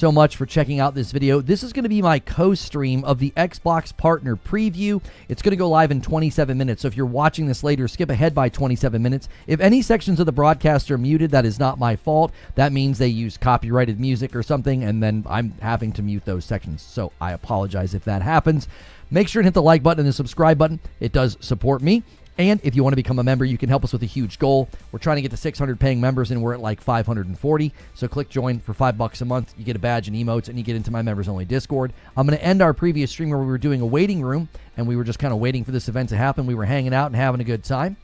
So much for checking out this video. This is going to be my co-stream of the Xbox Partner Preview. It's going to go live in 27 minutes. So if you're watching this later, skip ahead by 27 minutes. If any sections of the broadcast are muted, that is not my fault. That means they use copyrighted music or something, and then I'm having to mute those sections. So I apologize if that happens. Make sure to hit the like button and the subscribe button. It does support me. And if you want to become a member, you can help us with a huge goal. We're trying to get to 600 paying members, and we're at like 540. So click join for $5 a month. You get a badge and emotes, and you get into my members-only Discord. I'm going to end our previous stream where we were doing a waiting room, and we were just kind of waiting for this event to happen. We were hanging out and having a good time.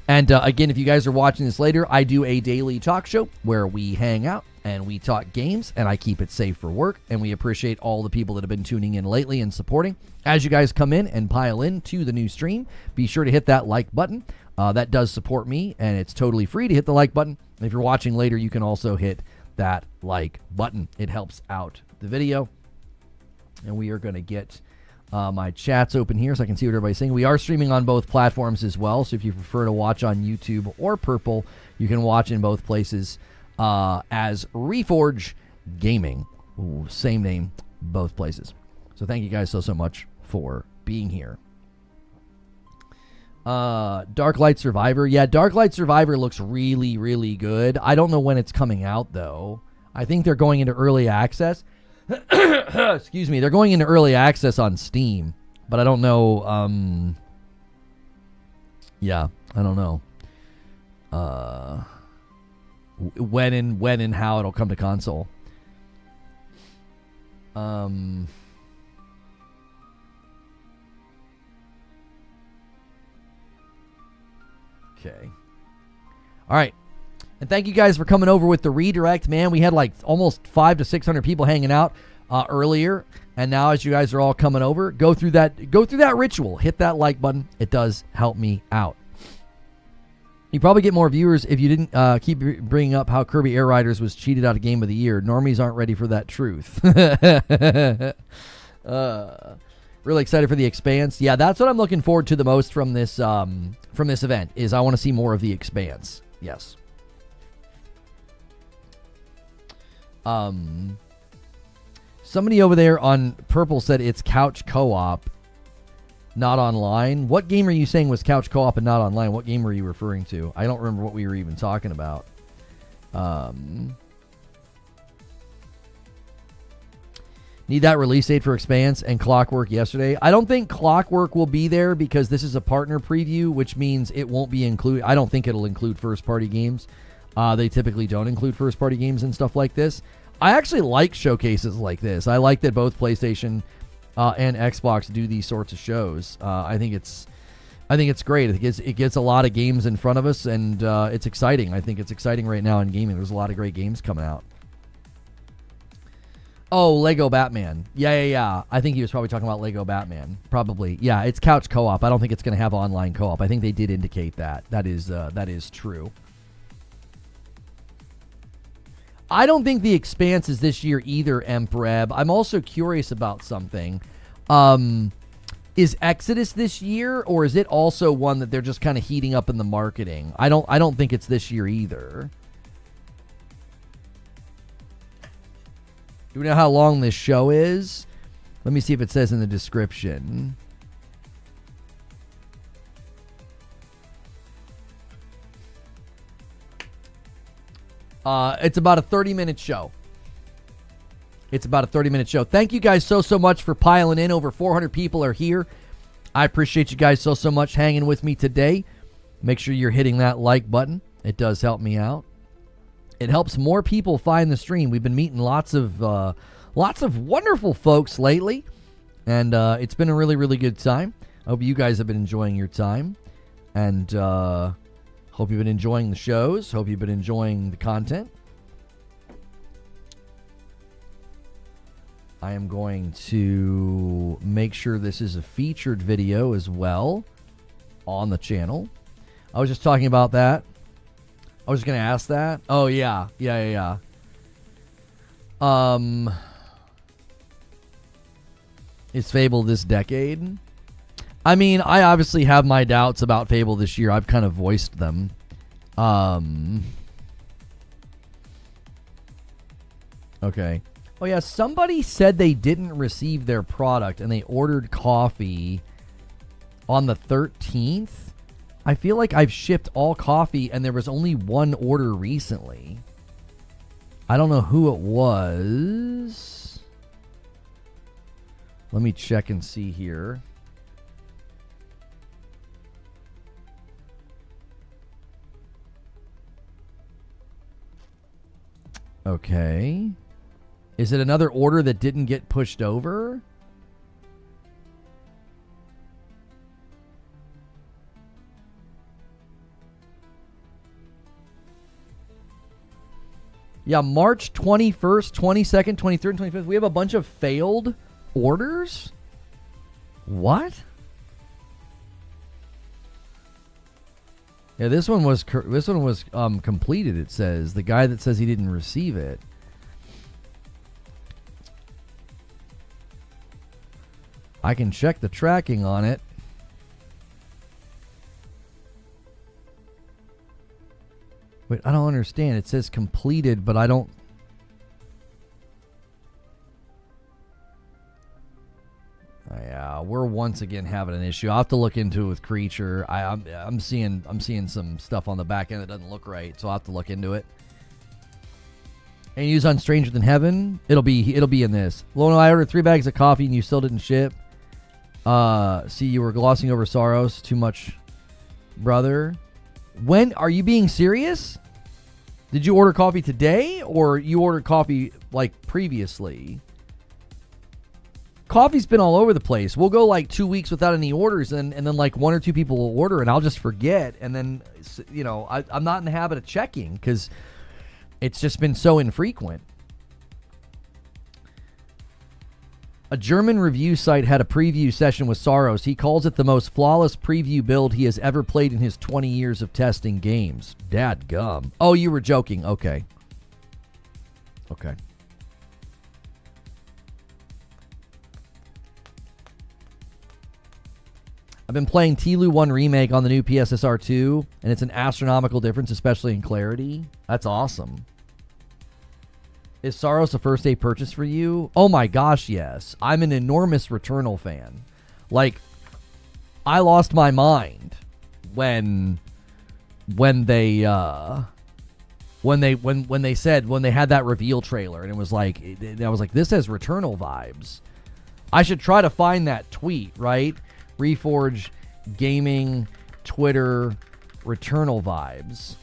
And again, if you guys are watching this later, I do a daily talk show where we hang out and we talk games, and I keep it safe for work. And we appreciate all the people that have been tuning in lately and supporting. As you guys come in and pile in to the new stream, be sure to hit that like button. That does support me, and it's totally free to hit the like button. And if you're watching later, you can also hit that like button. It helps out the video. And we are going to get my chats open here so I can see what everybody's saying. We are streaming on both platforms as well, so if you prefer to watch on YouTube or Purple, you can watch in both places as Reforge Gaming. Ooh, same name, both places. So thank you guys so much for being here. Darklight Survivor. Yeah, Darklight Survivor looks really, really good. I don't know when it's coming out, though. I think they're going into early access. Excuse me. They're going into early access on Steam, but I don't know. Yeah, I don't know. When and how it'll come to console. Okay. All right. And thank you guys for coming over with the redirect, man. We had like almost 500 to 600 people hanging out earlier, and now as you guys are all coming over, go through that ritual. Hit that like button. It does help me out. You probably get more viewers if you didn't keep bringing up how Kirby Air Riders was cheated out of Game of the Year. Normies aren't ready for that truth. Really excited for the Expanse. Yeah, that's what I'm looking forward to the most from this event. Is I want to see more of the Expanse. Yes. Somebody over there on Purple said it's couch co-op, not online. What game are you saying was couch co-op and not online? What game were you referring to? I don't remember what we were even talking about. Need that release date for Expanse and Clockwork yesterday. I don't think Clockwork will be there because this is a partner preview, which means it won't be included. I don't think it'll include first-party games. They typically don't include first-party games and stuff like this. I actually like showcases like this. I like that both PlayStation and Xbox do these sorts of shows. I think it's great. It gets a lot of games in front of us, and it's exciting. I think it's exciting right now in gaming. There's a lot of great games coming out. Oh, Lego Batman. Yeah. I think he was probably talking about Lego Batman. Probably. Yeah, it's couch co-op. I don't think it's going to have online co-op. I think they did indicate that. That is true. I don't think the Expanse is this year either, Empreb. I'm also curious about something. Is Exodus this year, or is it also one that they're just kind of heating up in the marketing? I don't think it's this year either. Do we know how long this show is? Let me see if it says in the description. It's about a 30-minute show. Thank you guys so much for piling in. Over 400 people are here. I appreciate you guys so much hanging with me today. Make sure you're hitting that like button. It does help me out. It helps more people find the stream. We've been meeting lots of wonderful folks lately, and it's been a really, really good time. I hope you guys have been enjoying your time, and hope you've been enjoying the shows. Hope you've been enjoying the content. I am going to make sure this is a featured video as well on the channel. I was just talking about that. I was going to ask that. Oh, yeah. Is Fable this decade? I mean, I obviously have my doubts about Fable this year. I've kind of voiced them. Okay. Oh, yeah, somebody said they didn't receive their product and they ordered coffee on the 13th. I feel like I've shipped all coffee and there was only one order recently. I don't know who it was. Let me check and see here. Okay. Is it another order that didn't get pushed over? Yeah, March 21st, 22nd, 23rd, and 25th. We have a bunch of failed orders? What? Yeah, this one was completed, it says. The guy that says he didn't receive it. I can check the tracking on it. Wait, I don't understand. It says completed, but I don't... Yeah, we're once again having an issue. I'll have to look into it with Creature. I'm seeing some stuff on the back end that doesn't look right, so I'll have to look into it. And use on Stranger Than Heaven. It'll be in this. Well, no, I ordered 3 bags of coffee and you still didn't ship. See, you were glossing over sorrows too much, brother. When are you being serious? Did you order coffee today or you ordered coffee like previously? Coffee's been all over the place. We'll go like 2 weeks without any orders and then like 1 or 2 people will order and I'll just forget. And then, you know, I'm not in the habit of checking because it's just been so infrequent. A German review site had a preview session with Saros. He calls it the most flawless preview build he has ever played in his 20 years of testing games. Dadgum. Oh, you were joking. Okay. Okay. I've been playing Tilu 1 Remake on the new PSSR 2, and it's an astronomical difference, especially in clarity. That's awesome. Is Saros a first-day purchase for you? Oh my gosh, yes. I'm an enormous Returnal fan. Like, I lost my mind when they had that reveal trailer, and it was like, I was like, this has Returnal vibes. I should try to find that tweet, right? Reforge Gaming Twitter Returnal vibes.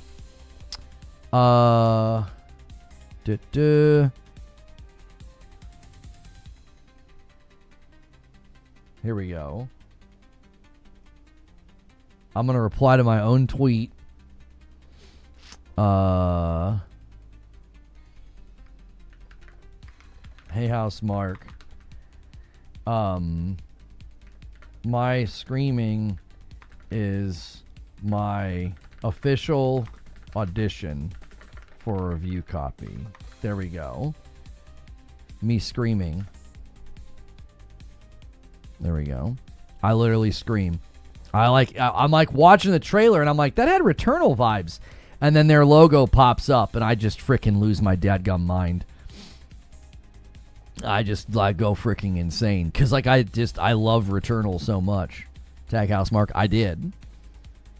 Here we go. I'm gonna reply to my own tweet. Hey, House Mark. My screaming is my official audition for a review copy. There we go. Me screaming. There we go. I literally scream. I'm like watching the trailer and I'm like, that had Returnal vibes. And then their logo pops up and I just freaking lose my dadgum mind. I just like go freaking insane. Cause like I love Returnal so much. Tag House Mark, I did.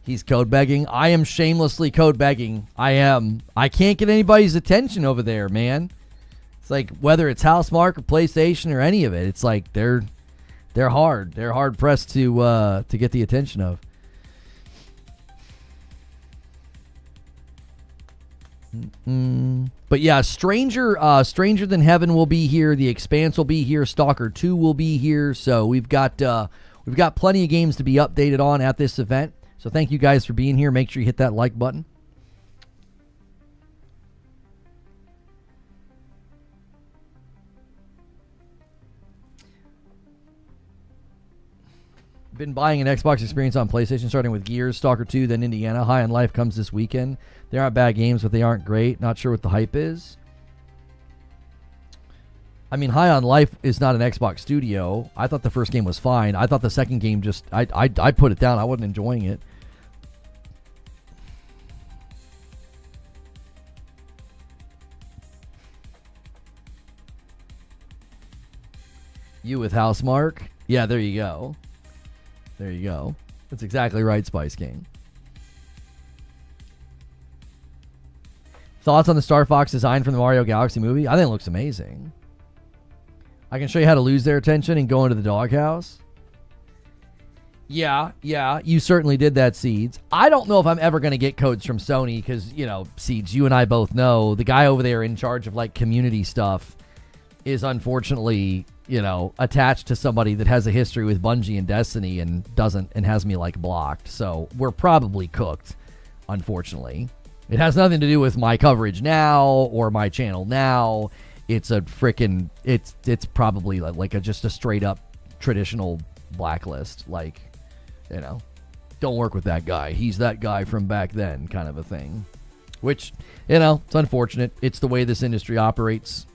He's code begging. I am shamelessly code begging. I am. I can't get anybody's attention over there, man. It's like whether it's Housemark or PlayStation or any of it, it's like they're hard. They're hard pressed to get the attention of. But yeah, Stranger Than Heaven will be here. The Expanse will be here. Stalker 2 will be here. So we've got plenty of games to be updated on at this event. So thank you guys for being here. Make sure you hit that like button. Been buying an Xbox experience on PlayStation, starting with Gears, Stalker 2, then Indiana. High on Life comes this weekend. They aren't bad games, but they aren't great. Not sure what the hype is. I mean, High on Life is not an Xbox studio. I thought the first game was fine. I thought the second game just... I put it down. I wasn't enjoying it. You with Housemark? Yeah, there you go. There you go. That's exactly right, Spice King. Thoughts on the Star Fox design from the Mario Galaxy movie? I think it looks amazing. I can show you how to lose their attention and go into the doghouse. Yeah, you certainly did that, Seeds. I don't know if I'm ever going to get codes from Sony because, you know, Seeds, you and I both know the guy over there in charge of, like, community stuff is unfortunately, you know, attached to somebody that has a history with Bungie and Destiny and has me, like, blocked. So we're probably cooked, unfortunately. It has nothing to do with my coverage now or my channel now. It's a freaking, it's probably like just a straight up traditional blacklist. Like, you know, don't work with that guy. He's that guy from back then kind of a thing. Which, you know, it's unfortunate. It's the way this industry operates.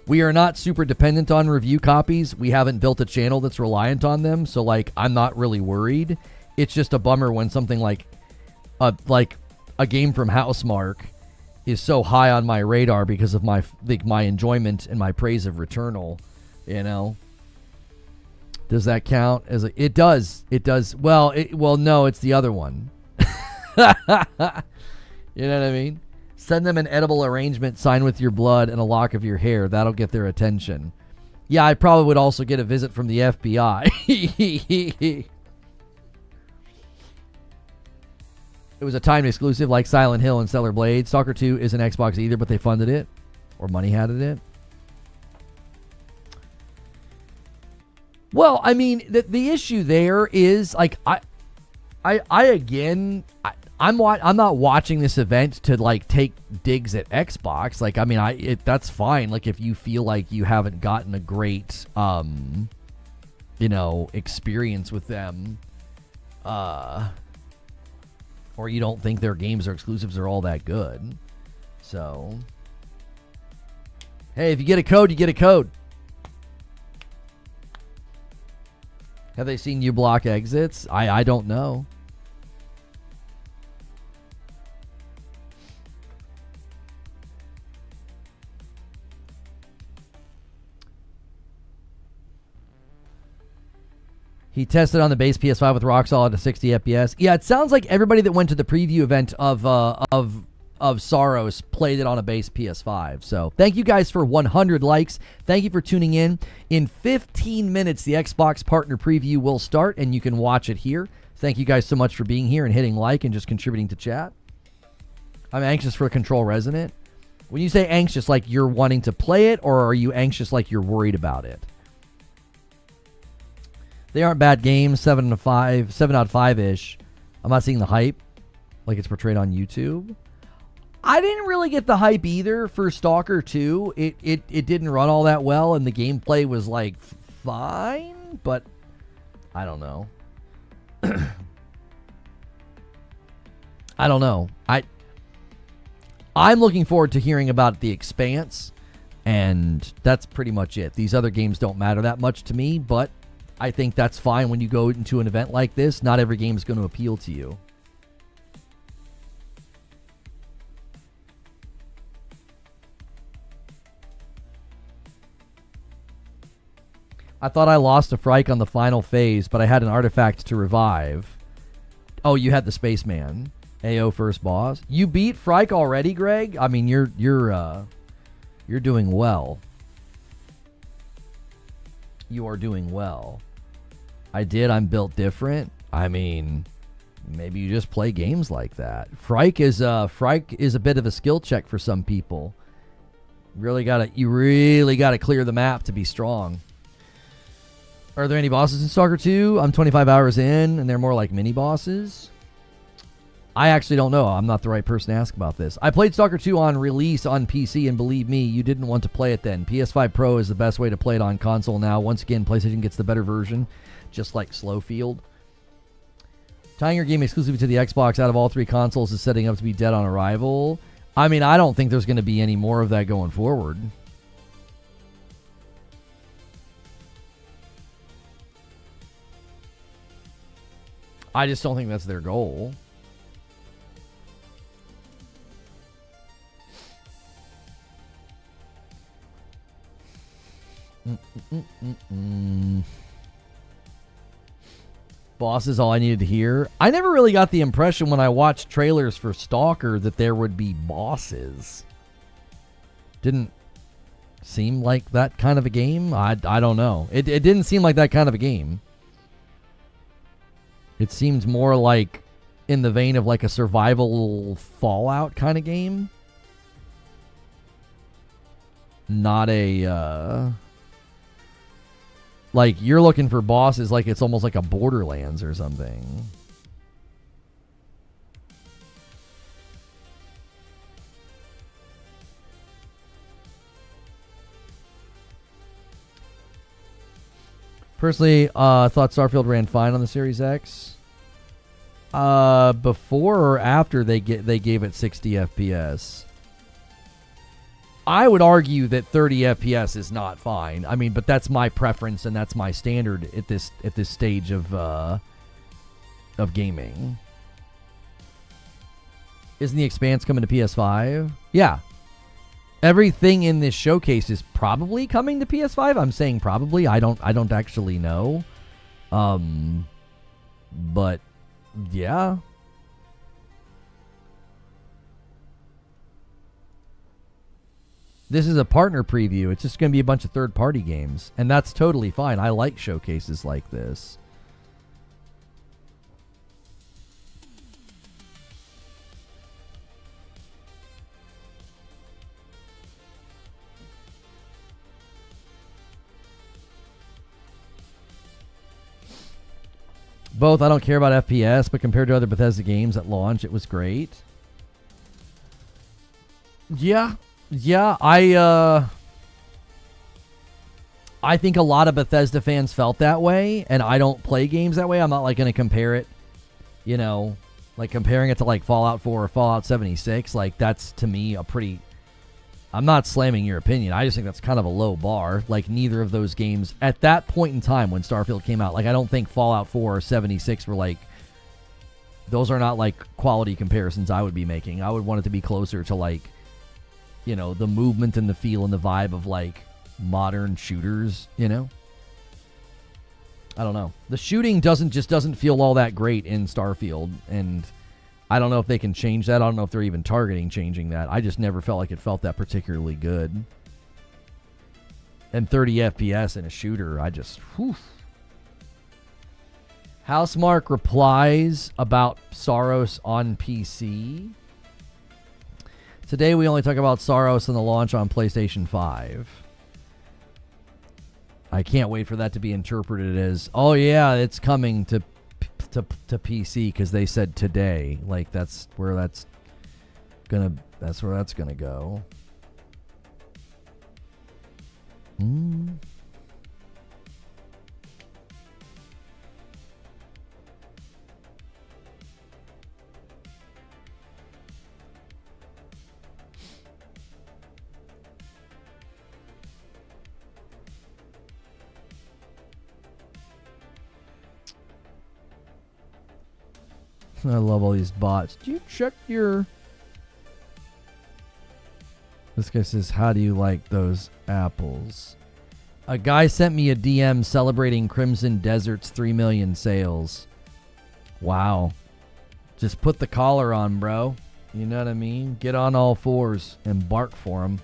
We are not super dependent on review copies. We haven't built a channel that's reliant on them. So, like, I'm not really worried. It's just a bummer when something like a game from Housemark is so high on my radar because of my enjoyment and my praise of Returnal, you know. Does that count as a... It does. Well, no, it's the other one. You know what I mean? Send them an edible arrangement signed with your blood and a lock of your hair. That'll get their attention. Yeah, I probably would also get a visit from the FBI. It was a timed exclusive like Silent Hill and Stellar Blade. Stalker 2 isn't Xbox either, but they funded it. Or money had it. Well, I mean, the issue there is, like, I'm not watching this event to, like, take digs at Xbox. Like, I mean, that's fine. Like, if you feel like you haven't gotten a great, you know, experience with them, or you don't think their games or exclusives are all that good. So, hey, if you get a code, you get a code. Have they seen you block exits? I don't know. He tested on the base PS5 with rock solid at 60 FPS. Yeah, it sounds like everybody that went to the preview event of Saros played it on a base PS5. So thank you guys for 100 likes. Thank you for tuning in. In 15 minutes, the Xbox Partner Preview will start, and you can watch it here. Thank you guys so much for being here and hitting like and just contributing to chat. I'm anxious for Control Resonant. When you say anxious, like you're wanting to play it, or are you anxious like you're worried about it? They aren't bad games, 7 out of 5-ish. I'm not seeing the hype like it's portrayed on YouTube. I didn't really get the hype either for Stalker 2. It didn't run all that well, and the gameplay was, like, fine, but I don't know. I don't know. I'm looking forward to hearing about the Expanse, and that's pretty much it. These other games don't matter that much to me, but I think that's fine when you go into an event like this. Not every game is going to appeal to you. I thought I lost a Frike on the final phase, but I had an artifact to revive. Oh, you had the Spaceman. AO first boss. You beat Frike already, Greg? I mean, you're doing well. You are doing well. I did. I'm built different. I mean, maybe you just play games like that. Frike is a bit of a skill check for some people. You really gotta clear the map to be strong. Are there any bosses in Stalker 2? I'm 25 hours in, and they're more like mini bosses. I actually don't know. I'm not the right person to ask about this. I played Stalker 2 on release on PC, and believe me, you didn't want to play it then. PS5 Pro is the best way to play it on console now. Once again, PlayStation gets the better version, just like Slowfield. Tying your game exclusively to the Xbox out of all three consoles is setting up to be dead on arrival. I mean, I don't think there's going to be any more of that going forward. I just don't think that's their goal. Boss is all I needed to hear. I never really got the impression when I watched trailers for Stalker that there would be bosses. Didn't seem like that kind of a game. I don't know. It didn't seem like that kind of a game. It seemed more like in the vein of like a survival Fallout kind of game. Not a like you're looking for bosses like it's almost like a Borderlands or something. Personally, thought Starfield ran fine on the Series X. Before or after they gave it 60 FPS. I would argue that 30 FPS is not fine. I mean, but that's my preference and that's my standard at this stage of gaming. Isn't the Expanse coming to PS5? Yeah. Everything in this showcase is probably coming to PS5. I'm saying probably. I don't actually know. But yeah. This is a partner preview. It's just going to be a bunch of third-party games, and that's totally fine. I like showcases like this. Both, I don't care about FPS, but compared to other Bethesda games at launch, it was great. Yeah, I think a lot of Bethesda fans felt that way, and I don't play games that way. I'm not like going to compare it, you know, like comparing it to like Fallout 4 or Fallout 76. Like that's to me a pretty. I'm not slamming your opinion. I just think that's kind of a low bar. Like neither of those games at that point in time when Starfield came out, like I don't think Fallout 4 or 76 were like. Those are not like quality comparisons I would be making. I would want it to be closer to like. You know, the movement and the feel and the vibe of like modern shooters, you know? I don't know. The shooting doesn't feel all that great in Starfield, and I don't know if they can change that. I don't know if they're even targeting changing that. I just never felt like it felt that particularly good. And 30 FPS in a shooter, I just whew. Housemark replies about Saros on PC. Today we only talk about Saros and the launch on PlayStation 5. I can't wait for that to be interpreted as, oh yeah, it's coming to PC because they said today. Like that's where that's gonna go. I love all these bots. Do you check your... This guy says, how do you like those apples? A guy sent me a DM celebrating Crimson Desert's 3 million sales. Wow. Just put the collar on, bro. You know what I mean? Get on all fours and bark for him.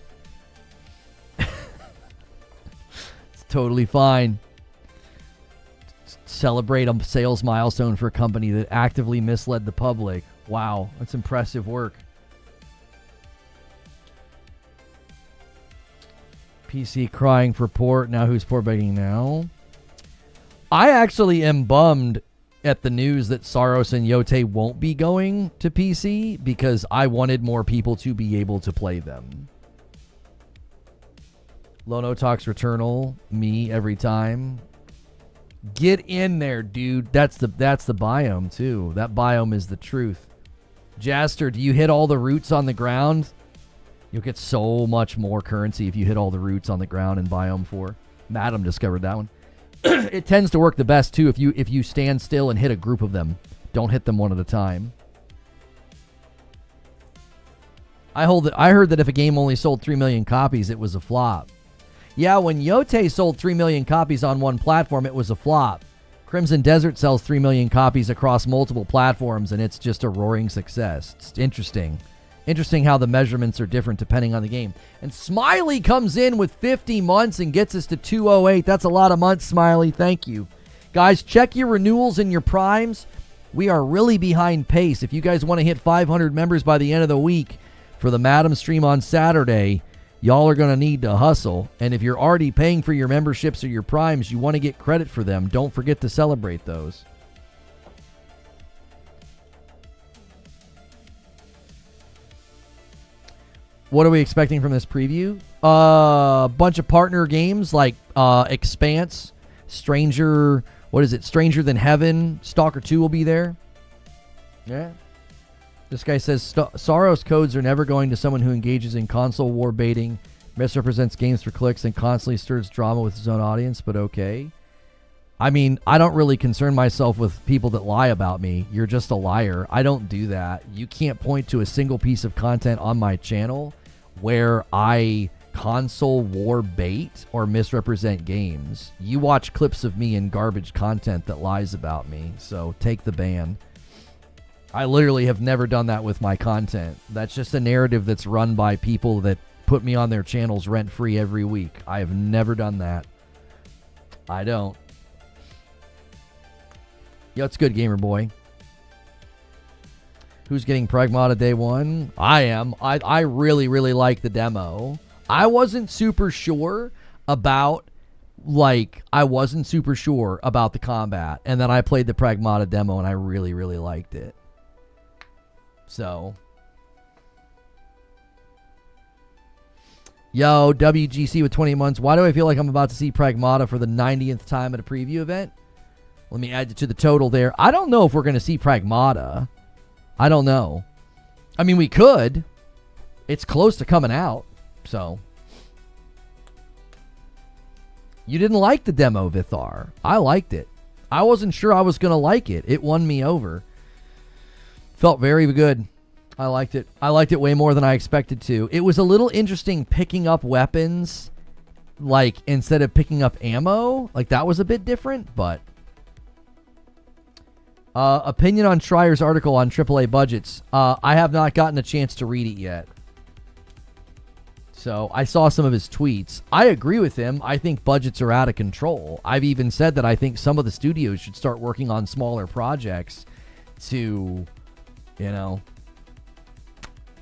It's totally fine. Celebrate a sales milestone for a company that actively misled the public. Wow, that's impressive work. PC crying for port. Now who's port begging now? I actually am bummed at the news that Saros and Yote won't be going to PC because I wanted more people to be able to play them. Lono talks Returnal, me every time. Get in there, dude. That's the biome too. That biome is the truth. Jaster, do you hit all the roots on the ground? You'll get so much more currency if you hit all the roots on the ground in biome 4. Madam discovered that one. It tends to work the best too if you stand still and hit a group of them. Don't hit them one at a time. I heard that if a game only sold 3 million copies, it was a flop. Yeah, when Yote sold 3 million copies on one platform, it was a flop. Crimson Desert sells 3 million copies across multiple platforms, and it's just a roaring success. It's interesting. Interesting how the measurements are different depending on the game. And Smiley comes in with 50 months and gets us to 208. That's a lot of months, Smiley. Thank you. Guys, check your renewals and your primes. We are really behind pace. If you guys want to hit 500 members by the end of the week for the Madam stream on Saturday, y'all are going to need to hustle. And if you're already paying for your memberships or your primes, you want to get credit for them. Don't forget to celebrate those. What are we expecting from this preview? A bunch of partner games like Expanse, Stranger Than Heaven, Stalker 2 will be there. Yeah. This guy says Saros codes are never going to someone who engages in console war baiting, misrepresents games for clicks, and constantly stirs drama with his own audience, but okay. I mean, I don't really concern myself with people that lie about me. You're just a liar. I don't do that. You can't point to a single piece of content on my channel where I console war bait or misrepresent games. You watch clips of me in garbage content that lies about me, so take the ban. I literally have never done that with my content. That's just a narrative that's run by people that put me on their channels rent-free every week. I have never done that. I don't. Yo, it's good, Gamer Boy. Who's getting Pragmata day one? I am. I really, really like the demo. I wasn't super sure about, the combat. And then I played the Pragmata demo, and I really, really liked it. So. Yo, WGC with 20 months. Why do I feel like I'm about to see Pragmata for the 90th time at a preview event? Let me add it to the total there. I don't know if we're going to see Pragmata. I don't know. I mean, we could. It's close to coming out. So. You didn't like the demo, Vithar. I liked it. I wasn't sure I was going to like it. It won me over. Felt very good. I liked it. I liked it way more than I expected to. It was a little interesting picking up weapons, like, instead of picking up ammo. Like, that was a bit different, but... opinion on Schreier's article on AAA budgets. I have not gotten a chance to read it yet. So, I saw some of his tweets. I agree with him. I think budgets are out of control. I've even said that I think some of the studios should start working on smaller projects to, you know...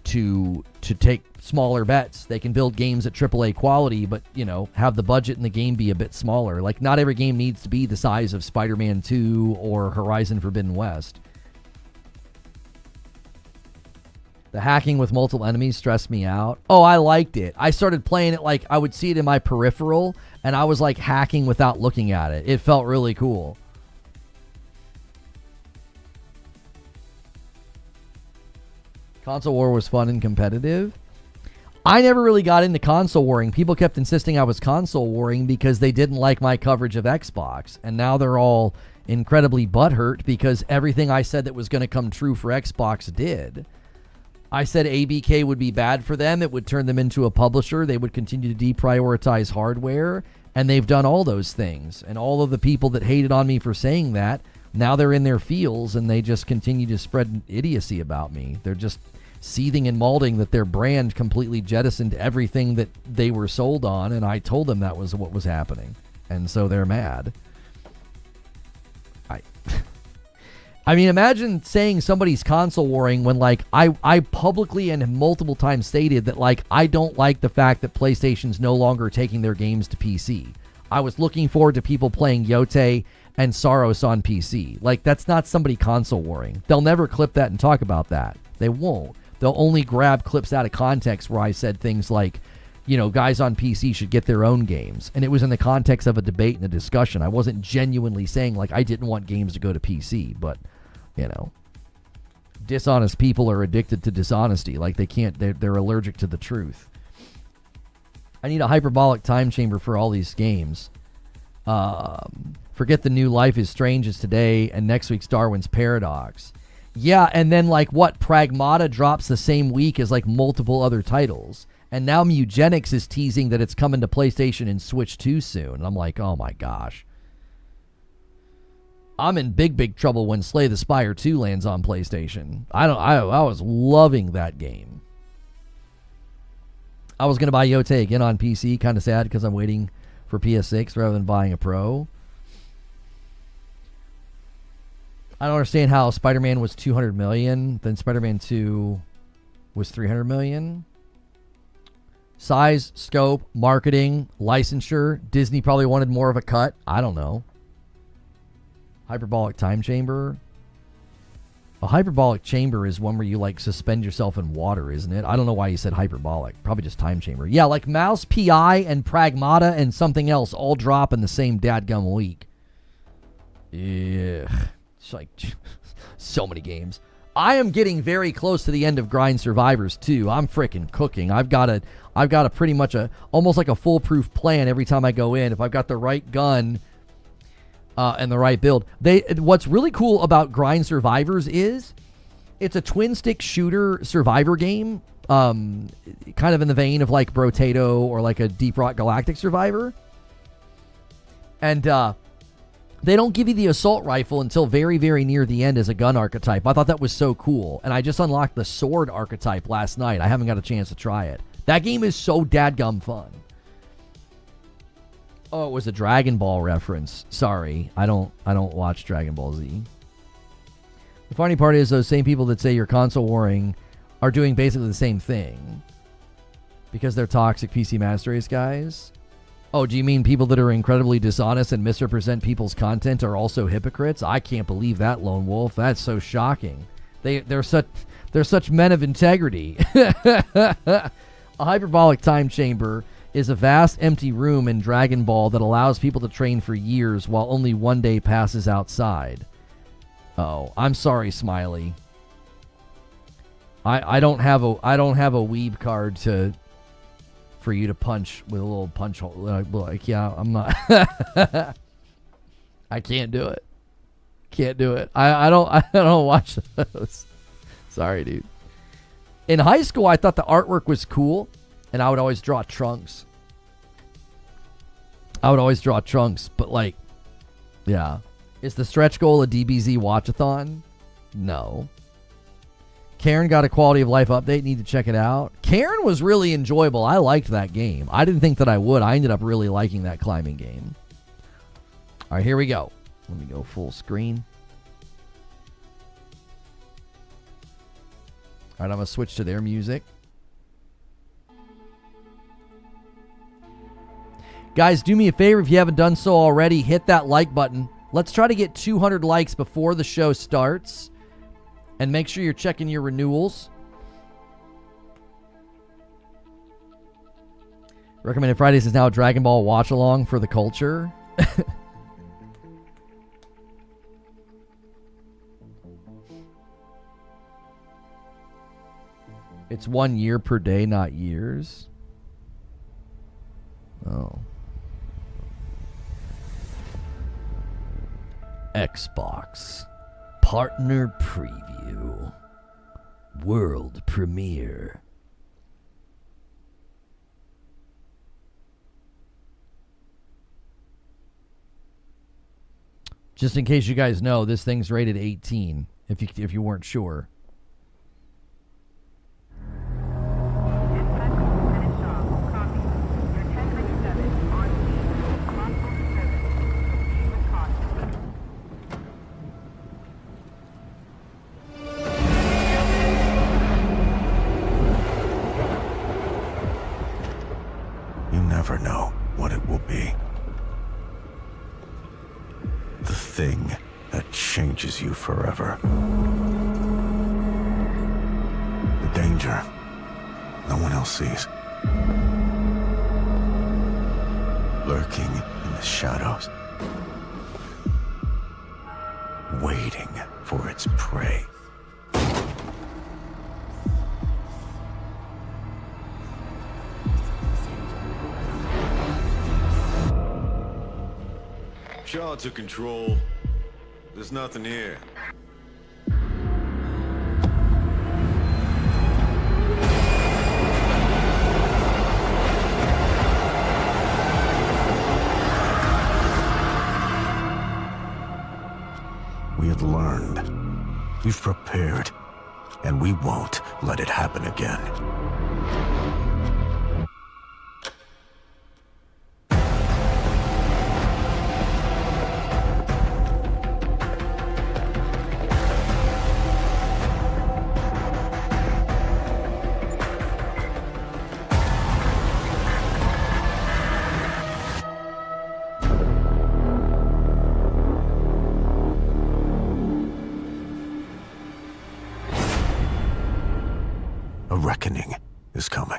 to take smaller bets. They can build games at AAA quality, but, you know, have the budget in the game be a bit smaller. Like, not every game needs to be the size of Spider-Man 2 or Horizon Forbidden West. The hacking with multiple enemies stressed me out. Oh, I liked it. I started playing it like I would see it in my peripheral, and I was like hacking without looking at it. It felt really cool. Console war was fun and competitive. I never really got into console warring. People kept insisting I was console warring because they didn't like my coverage of Xbox. And now they're all incredibly butthurt because everything I said that was going to come true for Xbox did. I said ABK would be bad for them. It would turn them into a publisher. They would continue to deprioritize hardware. And they've done all those things. And all of the people that hated on me for saying that, now they're in their feels and they just continue to spread idiocy about me. They're just seething and malding that their brand completely jettisoned everything that they were sold on, and I told them that was what was happening. And so they're mad. I mean, imagine saying somebody's console warring when, like, I publicly and multiple times stated that, like, I don't like the fact that PlayStation's no longer taking their games to PC. I was looking forward to people playing Yote and Saros on PC. Like, that's not somebody console warring. They'll never clip that and talk about that. They won't. They'll only grab clips out of context where I said things like, you know, guys on PC should get their own games. And it was in the context of a debate and a discussion. I wasn't genuinely saying, like, I didn't want games to go to PC. But, you know, dishonest people are addicted to dishonesty. Like, they can't, they're allergic to the truth. I need a hyperbolic time chamber for all these games. Forget the new Life is Strange is today and next week's Darwin's Paradox. Yeah, and then, like, what, Pragmata drops the same week as, like, multiple other titles. And now Mugenics is teasing that it's coming to PlayStation and Switch 2 soon. And I'm like, oh my gosh. I'm in big trouble when Slay the Spire 2 lands on PlayStation. I was loving that game. I was going to buy Yote again on PC. Kind of sad because I'm waiting for PS6 rather than buying a Pro. I don't understand how Spider-Man was $200 million, then Spider-Man 2 was $300 million. Size, scope, marketing, licensure. Disney probably wanted more of a cut. I don't know. Hyperbolic time chamber. A hyperbolic chamber is one where you like suspend yourself in water, isn't it? I don't know why you said hyperbolic. Probably just time chamber. Yeah, like Mouse, PI, and Pragmata and something else all drop in the same dadgum week. Yeah. It's like so many games. I am getting very close to the end of Grind Survivors 2. I'm freaking cooking. I've got a pretty much almost like a foolproof plan every time I go in. If I've got the right gun and the right build. What's really cool about Grind Survivors is it's a twin stick shooter survivor game, kind of in the vein of like Brotato or like a Deep Rock Galactic Survivor. And they don't give you the assault rifle until very, very near the end as a gun archetype. I thought that was so cool. And I just unlocked the sword archetype last night. I haven't got a chance to try it. That game is so dadgum fun. Oh, it was a Dragon Ball reference. Sorry. I don't watch Dragon Ball Z. The funny part is those same people that say you're console warring are doing basically the same thing. Because they're toxic PC Master Race guys. Oh, do you mean people that are incredibly dishonest and misrepresent people's content are also hypocrites? I can't believe that, Lone Wolf. That's so shocking. They're such men of integrity. A hyperbolic time chamber is a vast empty room in Dragon Ball that allows people to train for years while only one day passes outside. Oh, I'm sorry, Smiley. I don't have a weeb card for you to punch with a little punch hole. Like, yeah, I'm not. I can't do it. Can't do it. I don't watch those. Sorry, dude. In high school, I thought the artwork was cool, and I would always draw Trunks. But like, yeah. Is the stretch goal a DBZ watchathon? No. Karen got a quality of life update. Need to check it out. Karen was really enjoyable. I liked that game. I didn't think that I would. I ended up really liking that climbing game. All right, here we go. Let me go full screen. All right, I'm going to switch to their music. Guys, do me a favor if you haven't done so already. Hit that like button. Let's try to get 200 likes before the show starts. And make sure you're checking your renewals. Recommended Fridays is now a Dragon Ball watch along for the culture. It's 1 year per day, not years. Oh. Xbox. Partner Preview. World Premiere. Just in case you guys know, this thing's rated 18, if you weren't sure. Never know what it will be. The thing that changes you forever. The danger no one else sees. Lurking in the shadows. Waiting for its prey. Shaw took control. There's nothing here. have learned. We've prepared, and we won't let it happen again. A reckoning is coming.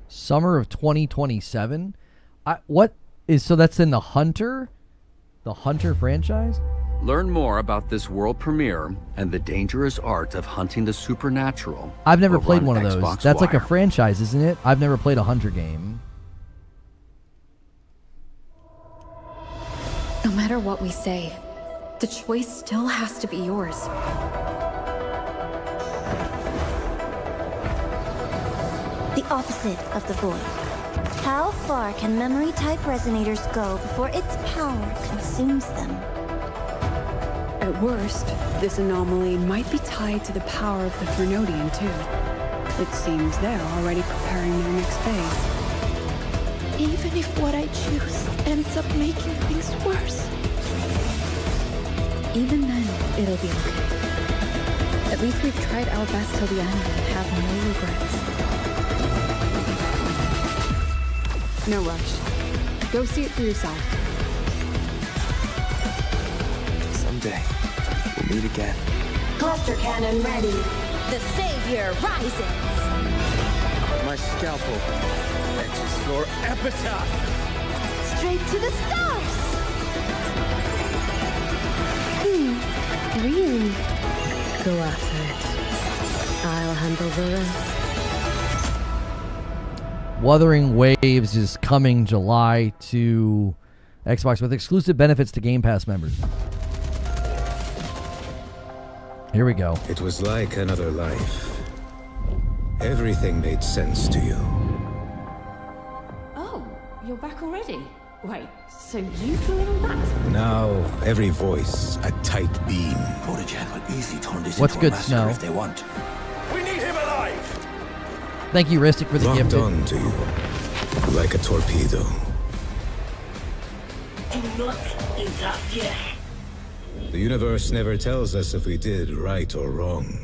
Summer of 2027. So that's in the Hunter franchise? Learn more about this world premiere and the dangerous art of hunting the supernatural. I've never over played on one of those. Xbox That's like a Wire. franchise, isn't it? I've never played a Hunter game. No matter what we say, the choice still has to be yours. The opposite of the void. How far can memory-type resonators go before its power consumes them? At worst, this anomaly might be tied to the power of the Fernodian, too. It seems they're already preparing their next phase. Even if what I choose ends up making things worse, even then, it'll be okay. At least we've tried our best till the end and have no regrets. No rush. Go see it for yourself. Someday, we'll meet again. Cluster cannon ready. The savior rises. My scalpel etches your epitaph. Straight to the stars. Really? Go after it. I'll handle the rest. Wuthering Waves is coming July to Xbox with exclusive benefits to Game Pass members. Here we go. It was like another life. Everything made sense to you. Oh, you're back already? Wait, so you flew in on that? Now, every voice a tight beam. Protegen will easily turn this What's into good, a massacre Snow? if they want. We need him alive! Thank you, Ristic, for the Locked gift. on to you, like a torpedo. Do not interfere. The universe never tells us if we did right or wrong.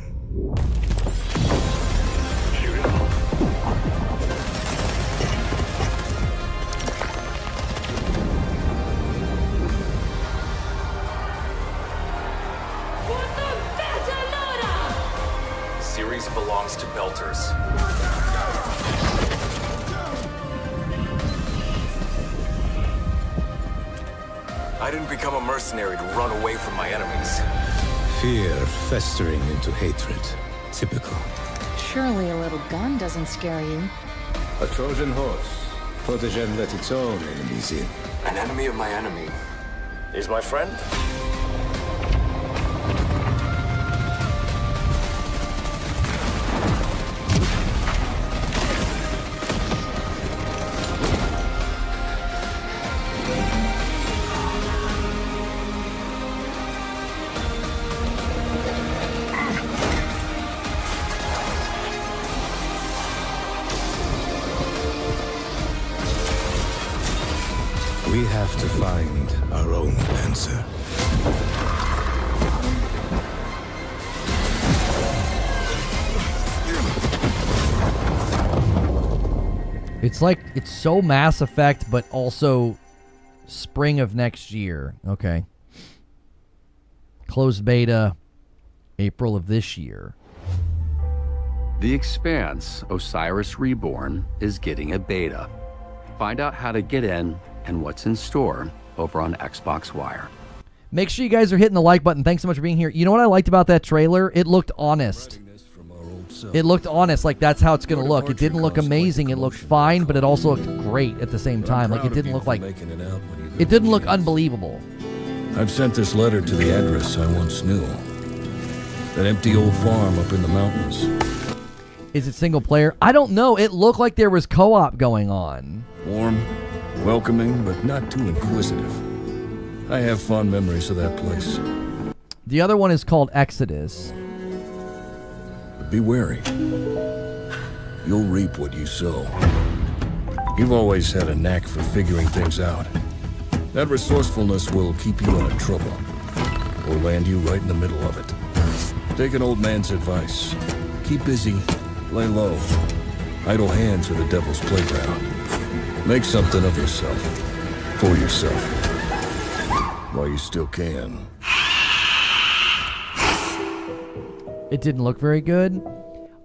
Series belongs to Belters. I didn't become a mercenary to run away from my enemies. Fear festering into hatred. Typical. Surely a little gun doesn't scare you. A Trojan horse. Protegen let its own enemies in. An enemy of my enemy is my friend? We have to find our own answer. It's like, it's so Mass Effect, but also spring of next year. Okay. Closed beta, April of this year. The Expanse, Osiris Reborn, is getting a beta. Find out how to get in and what's in store over on Xbox Wire. Make sure you guys are hitting the like button. Thanks so much for being here. You know what I liked about that trailer? It looked honest. It looked honest, like that's how it's going to look. It didn't look amazing. It looked fine, but it also looked great at the same time. Like it didn't look like... It didn't look unbelievable. I've sent this letter to the address I once knew. That empty old farm up in the mountains. Is it single player? I don't know. It looked like there was co-op going on. Warm, welcoming, but not too inquisitive. I have fond memories of that place. The other one is called Exodus. But be wary. You'll reap what you sow. You've always had a knack for figuring things out. That resourcefulness will keep you out of trouble, or land you right in the middle of it. Take an old man's advice. Keep busy, lay low. Idle hands are the devil's playground. Make something of yourself, for yourself, while you still can. It didn't look very good.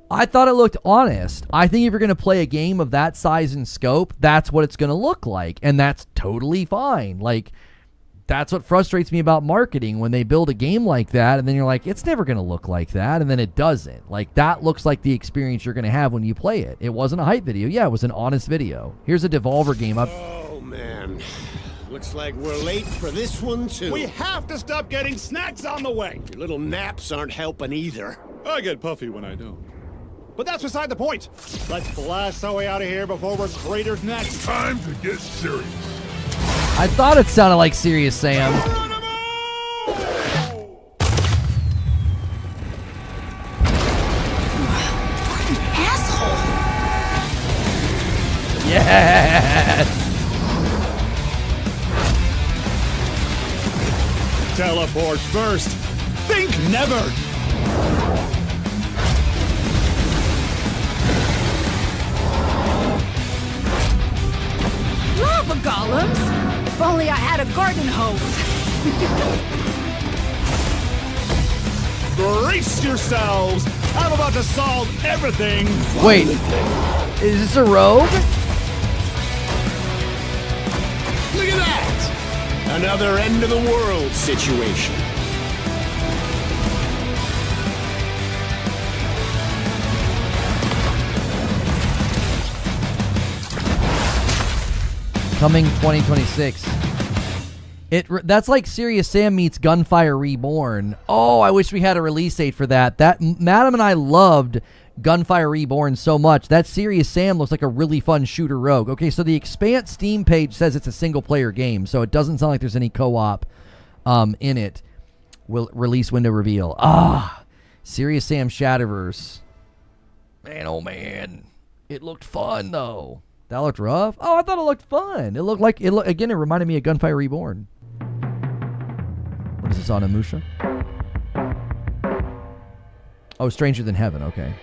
I thought it looked honest. I think if you're going to play a game of that size and scope, that's what it's going to look like. And that's totally fine. Like, that's what frustrates me about marketing, when they build a game like that and then you're like, it's never going to look like that. And then it doesn't. Like, that looks like the experience you're going to have when you play it. It wasn't a hype video. Yeah, it was an honest video. Here's a Devolver game. Oh, man. Looks like we're late for this one, too. We have to stop getting snacks on the way. Your little naps aren't helping either. I get puffy when I do. But that's beside the point. Let's blast our way out of here before we're cratered next. Time to get serious. I thought it sounded like Serious Sam. Asshole. Yes. Teleport first. Think never. Lava golems. If only I had a garden hose. Brace yourselves. I'm about to solve everything. Wait, is this a rogue? Look at that! Another end of the world situation. Coming 2026. That's like Serious Sam meets Gunfire Reborn. Oh, I wish we had a release date for that. Madam and I loved Gunfire Reborn so much. That Serious Sam looks like a really fun shooter rogue. Okay, so the Expanse Steam page says it's a single-player game, so it doesn't sound like there's any co-op in it. Will release window reveal. Serious Sam Shadowverse. Man, oh man. It looked fun, though. That looked rough? Oh, I thought it looked fun. It looked like, again, it reminded me of Gunfire Reborn. What is this on Amusha? Oh, Stranger Than Heaven, okay.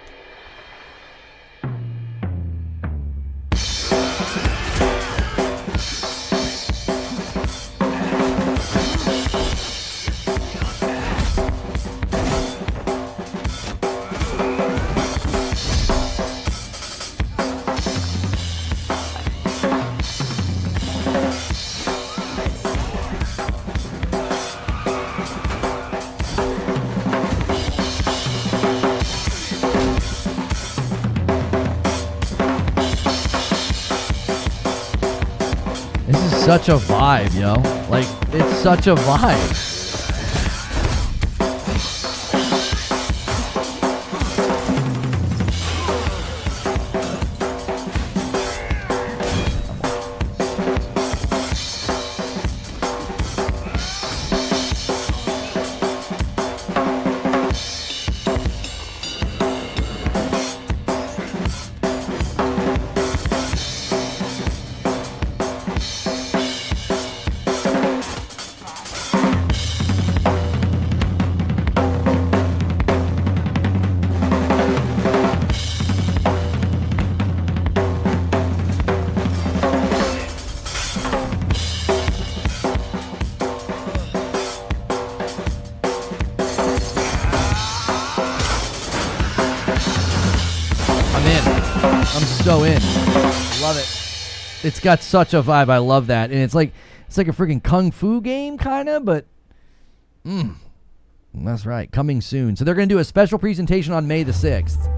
Such a vibe, yo. Like, it's such a vibe. So in. Love it. It's got such a vibe. I love that. And it's like a freaking kung fu game kind of, but that's right. Coming soon. So they're going to do a special presentation on May the 6th.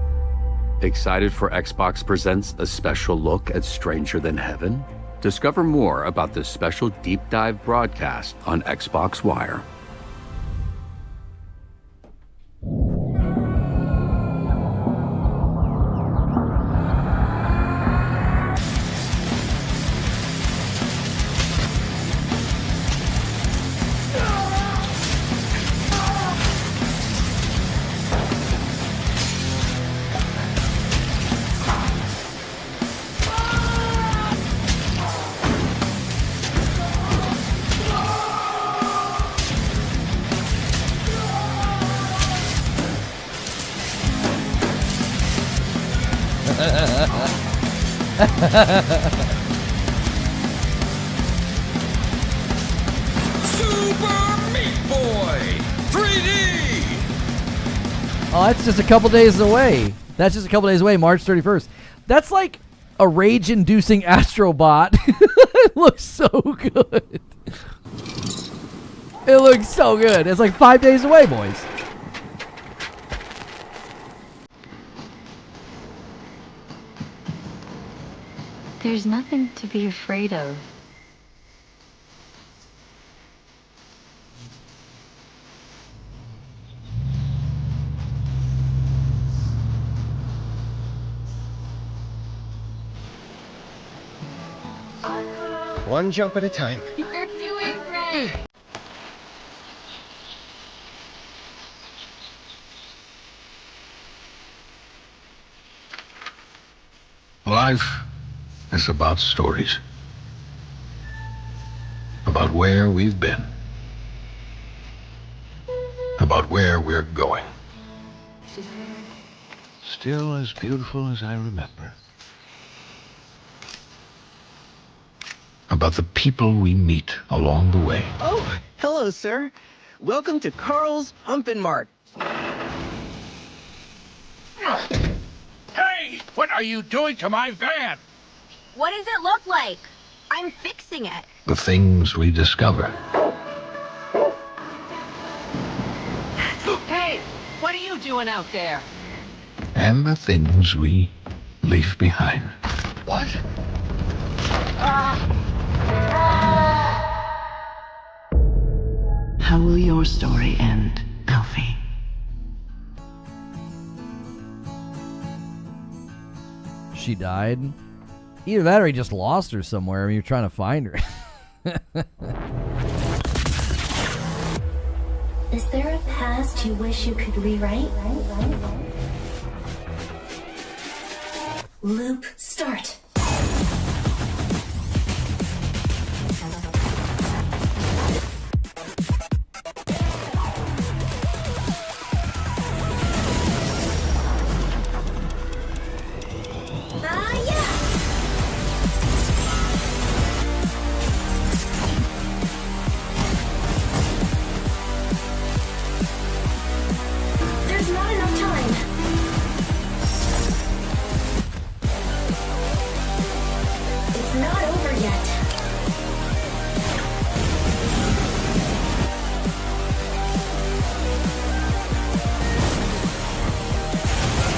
Excited for Xbox Presents a special look at Stranger Than Heaven? Discover more about this special deep dive broadcast on Xbox Wire. Super Meat Boy 3D. Oh, that's just a couple days away. That's just a couple days away, March 31st. That's like a rage-inducing Astrobot. It looks so good. It looks so good. It's like 5 days away, boys. There's nothing to be afraid of. One jump at a time. You're doing great. Life is about stories. About where we've been. About where we're going. Still as beautiful as I remember. About the people we meet along the way. Oh, hello, sir. Welcome to Carl's Pumpin' Mart. Hey, what are you doing to my van? What does it look like? I'm fixing it. The things we discover. Hey, what are you doing out there? And the things we leave behind. What? How will your story end, Alfie? She died. Either that or he just lost her somewhere. I mean, you're trying to find her. Is there a past you wish you could rewrite? Loop start. There's not enough time. It's not over yet.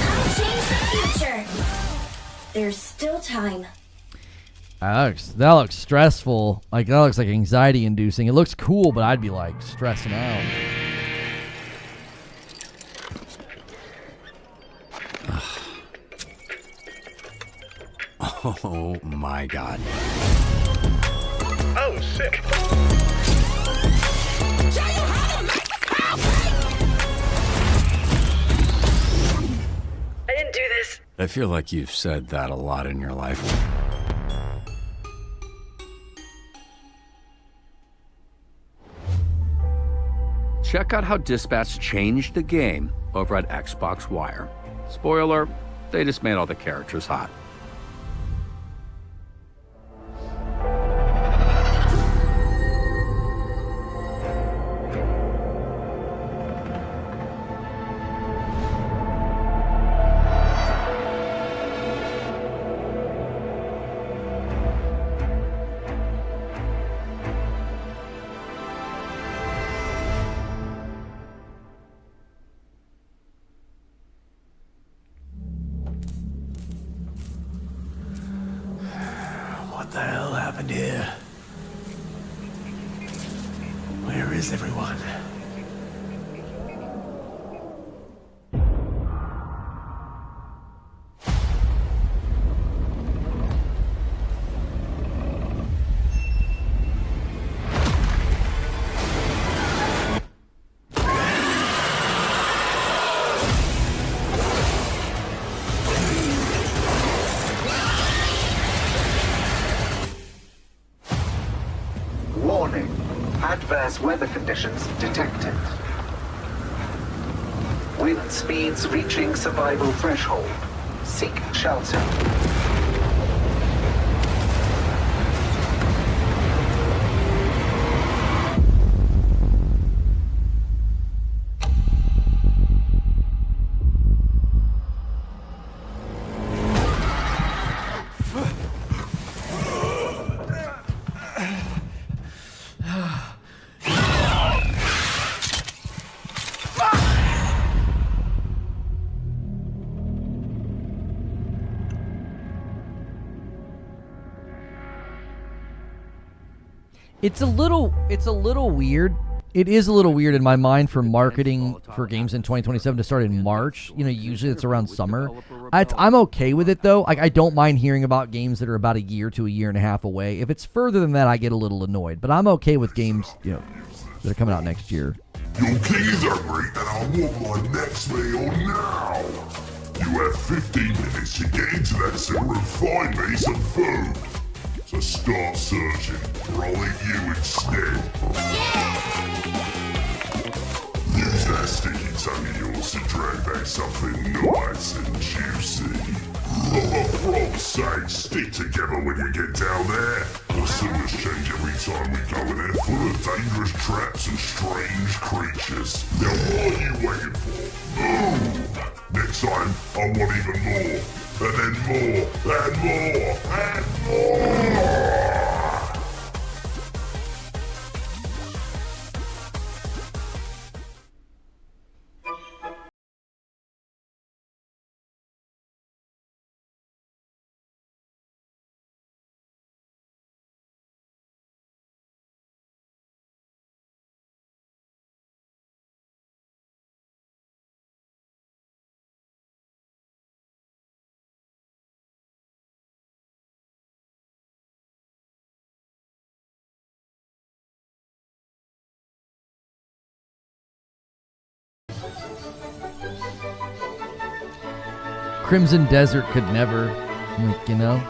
I'll change the future. There's still time. That looks stressful. Like, that looks like anxiety inducing. It looks cool, but I'd be like stressing out. Oh my god. Oh, sick. I didn't do this. I feel like you've said that a lot in your life. Check out how Dispatch changed the game over at Xbox Wire. Spoiler, they just made all the characters hot. What the hell happened here? Where is everyone? Warning. Adverse weather conditions detected. Wind speeds reaching survival threshold. Seek shelter. It's a little weird. It is a little weird in my mind for marketing for games in 2027 to start in March. You know, usually it's around summer. I'm okay with it though. Like, I don't mind hearing about games that are about a year to a year and a half away. If it's further than that, I get a little annoyed. But I'm okay with games, you know, that are coming out next year. Your king is hungry, and I want my next meal now. You have 15 minutes to get into that sewer and find me some food. So start searching, or I'll eat you instead. Use that sticky tongue of yours to drag back something nice and juicy. For God's sake, stick together when you get down there. The sewers change every time we go, and they're full of dangerous traps and strange creatures. Now what are you waiting for? Move! Next time, I want even more. And then more, and more, and more! Crimson Desert could never, like, you know.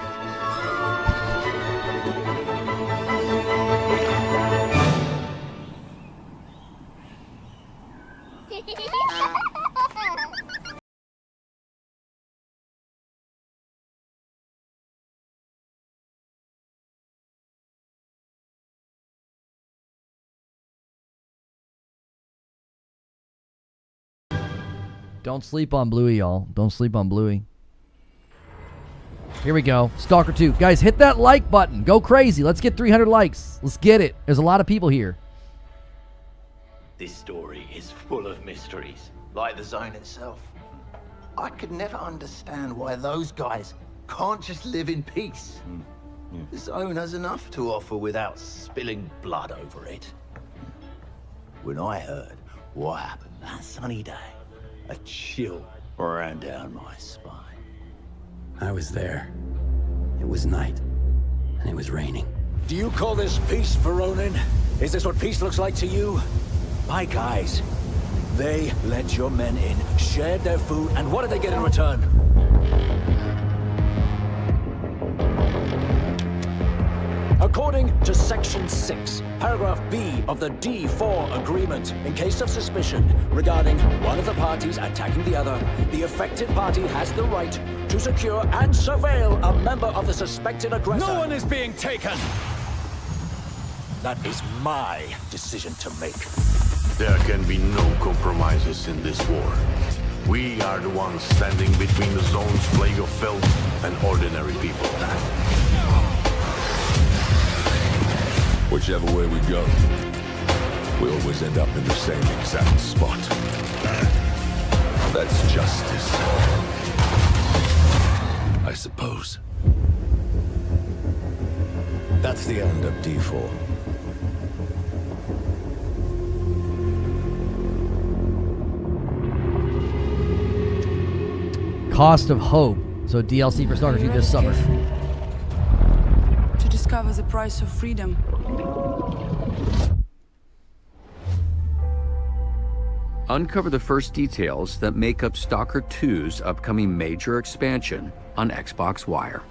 Don't sleep on Bluey, y'all. Don't sleep on Bluey. Here we go. Stalker 2. Guys, hit that like button. Go crazy. Let's get 300 likes. Let's get it. There's a lot of people here. This story is full of mysteries, like the zone itself. I could never understand why those guys can't just live in peace. The zone has enough to offer without spilling blood over it. When I heard what happened that sunny day, a chill ran down my spine. I was there. It was night, and it was raining. Do you call this peace, Veronin? Is this what peace looks like to you? My guys, they let your men in, shared their food, and what did they get in return? According to Section 6, Paragraph B of the D4 Agreement, in case of suspicion regarding one of the parties attacking the other, the affected party has the right to secure and surveil a member of the suspected aggressor. No one is being taken! That is my decision to make. There can be no compromises in this war. We are the ones standing between the zone's plague of filth and ordinary people. Whichever way we go, we always end up in the same exact spot. That's justice, I suppose. the end of D4. Cost of Hope. So DLC for Stalker 2 this summer. To discover the price of freedom. Uncover the first details that make up Stalker 2's upcoming major expansion on Xbox Wire.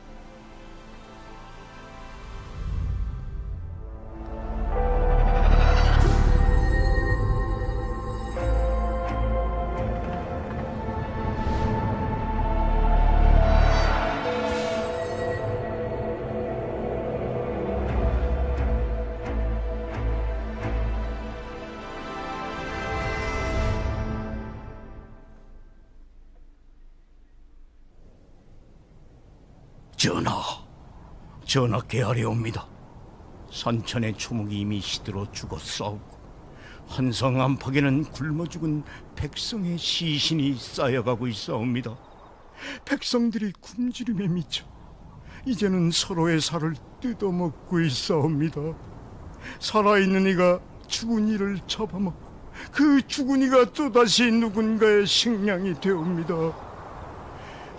전하 깨하려옵니다. 산천의 초목이 이미 시들어 죽었사오고 한성 안팎에는 굶어 죽은 백성의 시신이 쌓여가고 있사옵니다. 백성들이 굶주림에 미쳐 이제는 서로의 살을 뜯어먹고 있사옵니다. 살아있는 이가 죽은 이를 잡아먹고 그 죽은 이가 또다시 누군가의 식량이 되옵니다.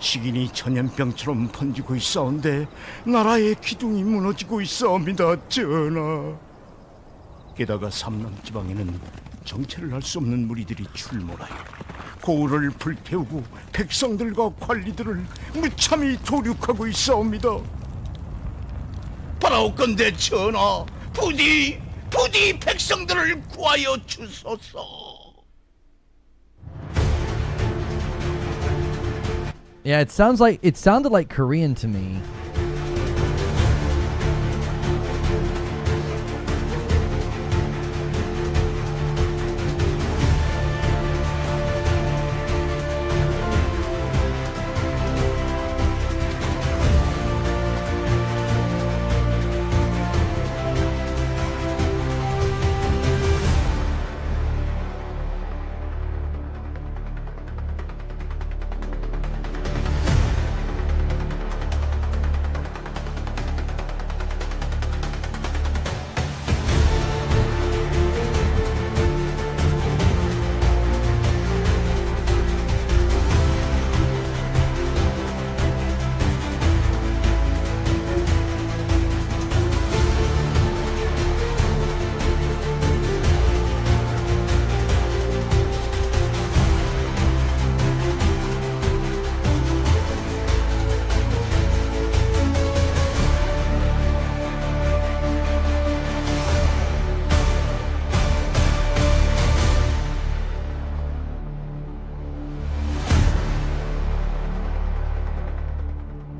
식인이 전염병처럼 번지고 있사온데 나라의 기둥이 무너지고 있사옵니다, 전하. 게다가 삼남 지방에는 정체를 알 수 없는 무리들이 출몰하여 고을을 불태우고 백성들과 관리들을 무참히 도륙하고 있사옵니다. 바라옵건대 전하, 부디 백성들을 구하여 주소서. Yeah, it sounded like Korean to me.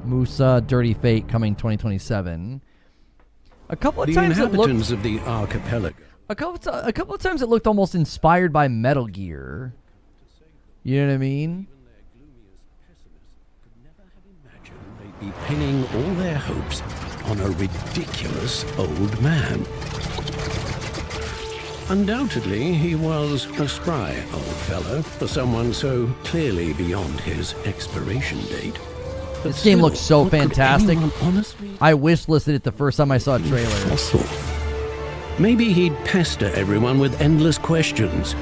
Musa Dirty Fate coming 2027. A couple of times it looked of the archipelago. A couple of times it looked almost inspired by Metal Gear. You know what I mean? They'd be pinning all their hopes on a ridiculous old man. Undoubtedly, he was a spry old fellow for someone so clearly beyond his expiration date. But this game still, looks so what could fantastic. anyone honestly I wishlisted it the first time I saw a trailer. possible? Maybe he'd pester everyone with endless questions,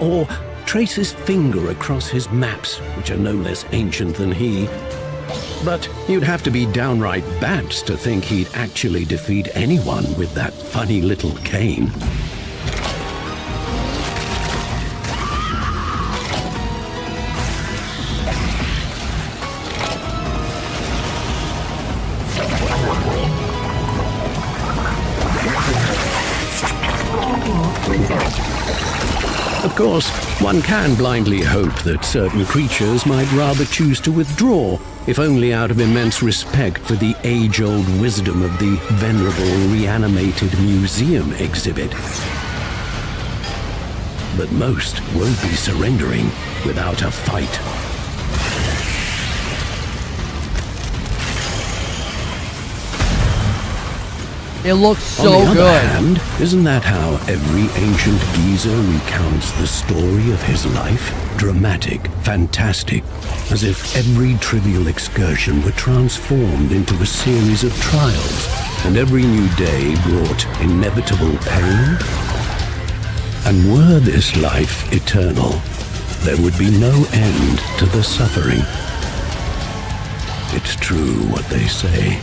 or trace his finger across his maps, which are no less ancient than he. But you'd have to be downright bats to think he'd actually defeat anyone with that funny little cane. Of course, one can blindly hope that certain creatures might rather choose to withdraw, if only out of immense respect for the age-old wisdom of the venerable reanimated museum exhibit. But most won't be surrendering without a fight. It looks so On the good. other hand, isn't that how every ancient geezer recounts the story of his life? Dramatic, fantastic, as if every trivial excursion were transformed into a series of trials. and every new day brought inevitable pain? And were this life eternal, there would be no end to the suffering. It's true what they say.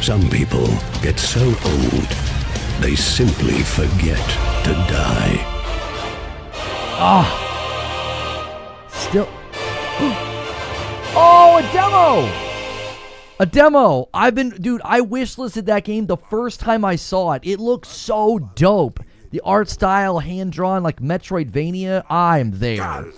Some people get so old, they simply forget to die. Still. Oh, a demo! A demo! I wishlisted that game the first time I saw it. It looks so dope. The art style, hand-drawn, like Metroidvania. I'm there. Under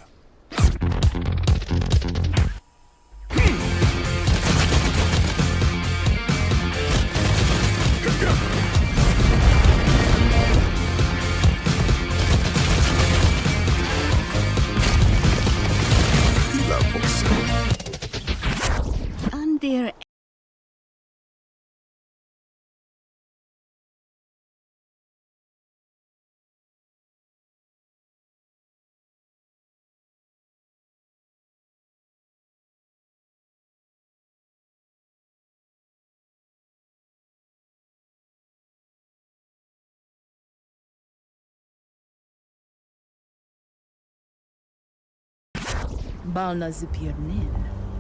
Balna Zipirnin,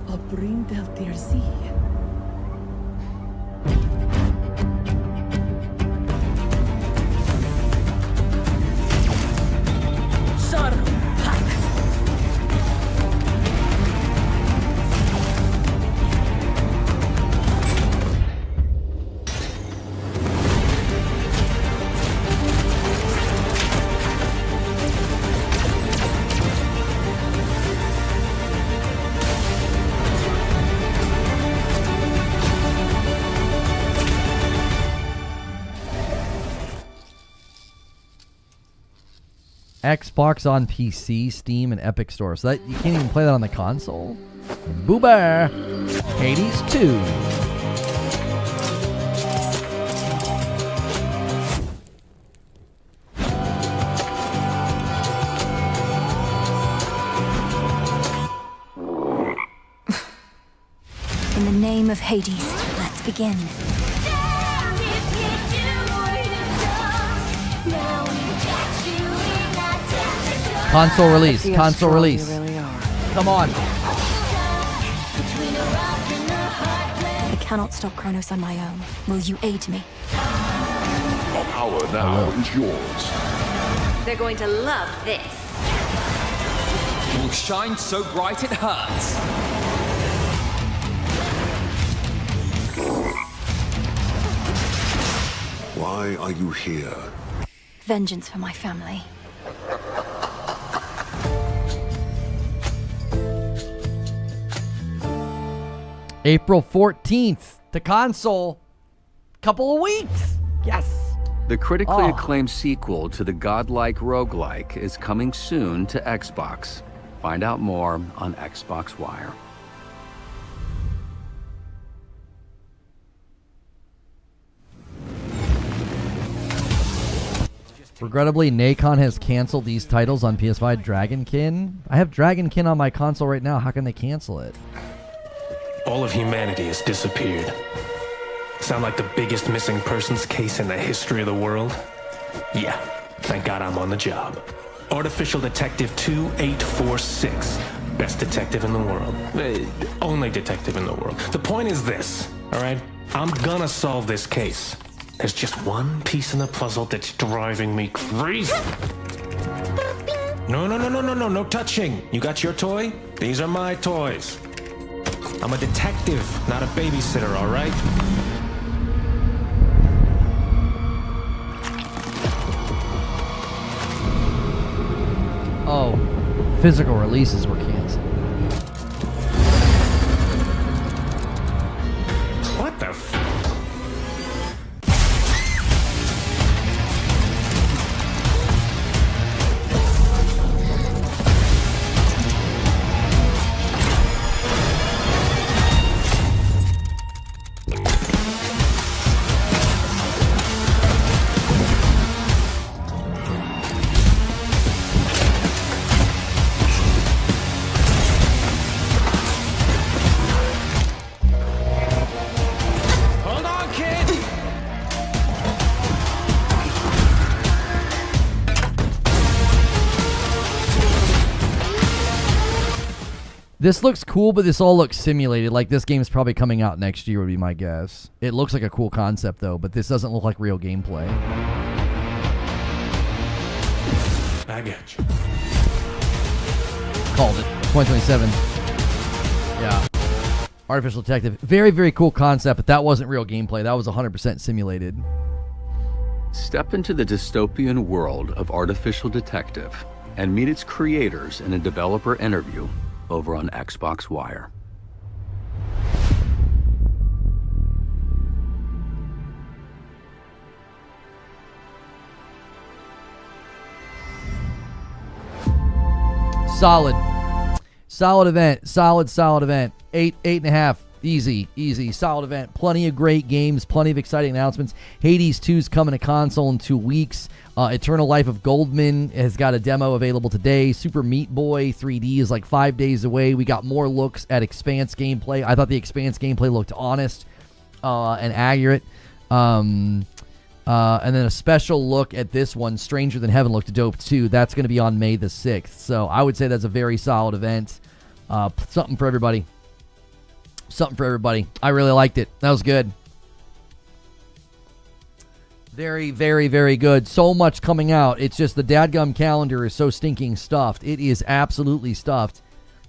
Oprim Deltirzi. Xbox on PC, Steam, and Epic Store. So that you can't even play that on the console? Boober! Hades 2. In the name of Hades, let's begin. Console release. Console release. Come on. I cannot stop Kronos on my own. Will you aid me? The power now is yours. They're going to love this. It will shine so bright it hurts. Why are you here? Vengeance for my family. April 14th, the console. Couple of weeks. Yes. The critically acclaimed sequel to the godlike roguelike is coming soon to Xbox. Find out more on Xbox Wire. Regrettably, Nacon has canceled these titles on PS5. Dragonkin. I have Dragonkin on my console right now. How can they cancel it? All of humanity has disappeared. Sound like the biggest missing persons case in the history of the world? Yeah, thank God I'm on the job. Artificial Detective 2846. Best detective in the world. Only detective in the world. The point is this, all right? I'm gonna solve this case. There's just one piece in the puzzle that's driving me crazy. No touching. You got your toy? These are my toys. I'm a detective, not a babysitter, all right? Oh, physical releases were canceled. What the f... This looks cool, but this all looks simulated. Like, this game's probably coming out next year would be my guess. It looks like a cool concept, though, but this doesn't look like real gameplay. I got you. Called it. 2027. Yeah. Artificial Detective. Very, very cool concept, but that wasn't real gameplay. That was 100% simulated. Step into the dystopian world of Artificial Detective and meet its creators in a developer interview over on Xbox Wire. Solid event. Solid event. 8.5. Easy. Solid event. Plenty of great games. Plenty of exciting announcements. Hades 2's coming to console in 2 weeks. Eternal Life of Goldman has got a demo available today. Super Meat Boy 3D is like 5 days away. We got more looks at Expanse gameplay. I thought the Expanse gameplay looked honest and accurate. And then a special look at this one, Stranger Than Heaven, looked dope too. That's going to be on May the 6th. So I would say that's a very solid event. Something for everybody. I really liked it. That was good. Very, very, very good. So much coming out. It's just the dadgum calendar is so stinking stuffed. It is absolutely stuffed.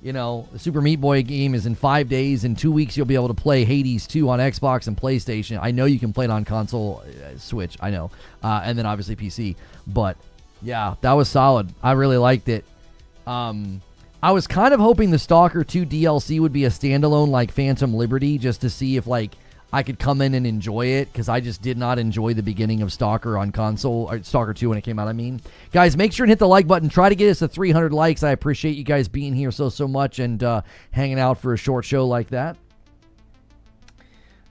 You know, the Super Meat Boy game is in 5 days. In 2 weeks, you'll be able to play Hades 2 on Xbox and PlayStation. I know you can play it on console, Switch, I know. And then obviously PC. But, yeah, that was solid. I really liked it. I was kind of hoping the Stalker 2 DLC would be a standalone like Phantom Liberty just to see if, like, I could come in and enjoy it, because I just did not enjoy the beginning of Stalker on console, or Stalker 2 when it came out, I mean. Guys, make sure and hit the like button. Try to get us to 300 likes. I appreciate you guys being here so much and hanging out for a short show like that.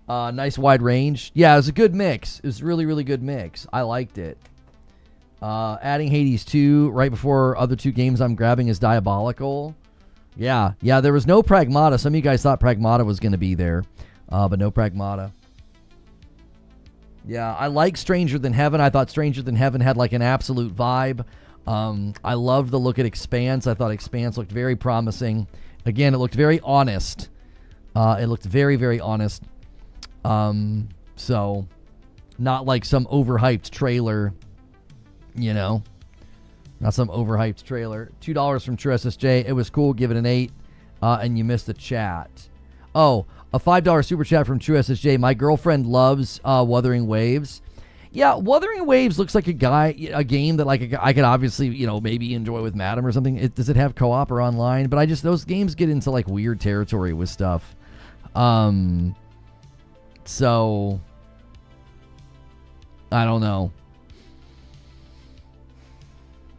Nice wide range. Yeah, it was a good mix. It was a really, really good mix. I liked it. Adding Hades 2 right before other 2 games I'm grabbing is diabolical. Yeah, there was no Pragmata. Some of you guys thought Pragmata was going to be there, but no Pragmata. Yeah, I like Stranger Than Heaven. I thought Stranger Than Heaven had like an absolute vibe. I loved the look at Expanse. I thought Expanse looked very promising. Again, it looked very honest. It looked very, very honest. So, not like some overhyped trailer. You know, not some overhyped trailer. $2 from True SSJ. It was cool. Give it an 8. And you missed the chat. Oh, a $5 super chat from True SSJ. My girlfriend loves Wuthering Waves. Yeah, Wuthering Waves looks like a game that like I could obviously, you know, maybe enjoy with Madam or something. Does it have co-op or online? But those games get into like weird territory with stuff. So I don't know.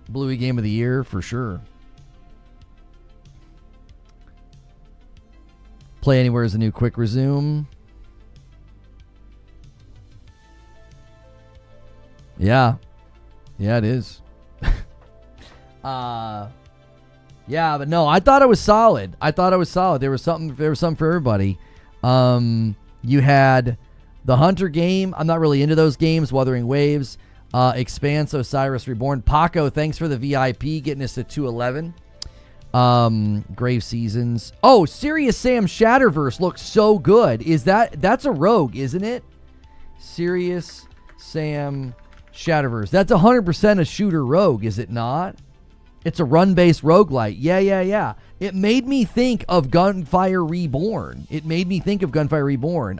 Bluey Game of the Year for sure. Play Anywhere is a new quick resume. Yeah, it is. Yeah, but no, I thought it was solid. There was something for everybody. You had the Hunter game. I'm not really into those games. Wuthering Waves. Expanse, Osiris Reborn. Paco, thanks for the VIP, getting us to 211. Grave Seasons. Oh, Serious Sam Shatterverse looks so good. That's a rogue, isn't it? Serious Sam Shatterverse. That's 100% a shooter rogue, is it not? It's a run-based roguelite. Yeah. It made me think of Gunfire Reborn.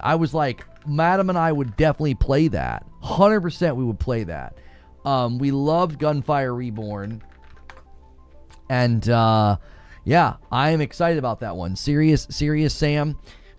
I was like, Madam and I would definitely play that. 100% we would play that. We loved Gunfire Reborn. And, yeah, I am excited about that one. Serious Sam,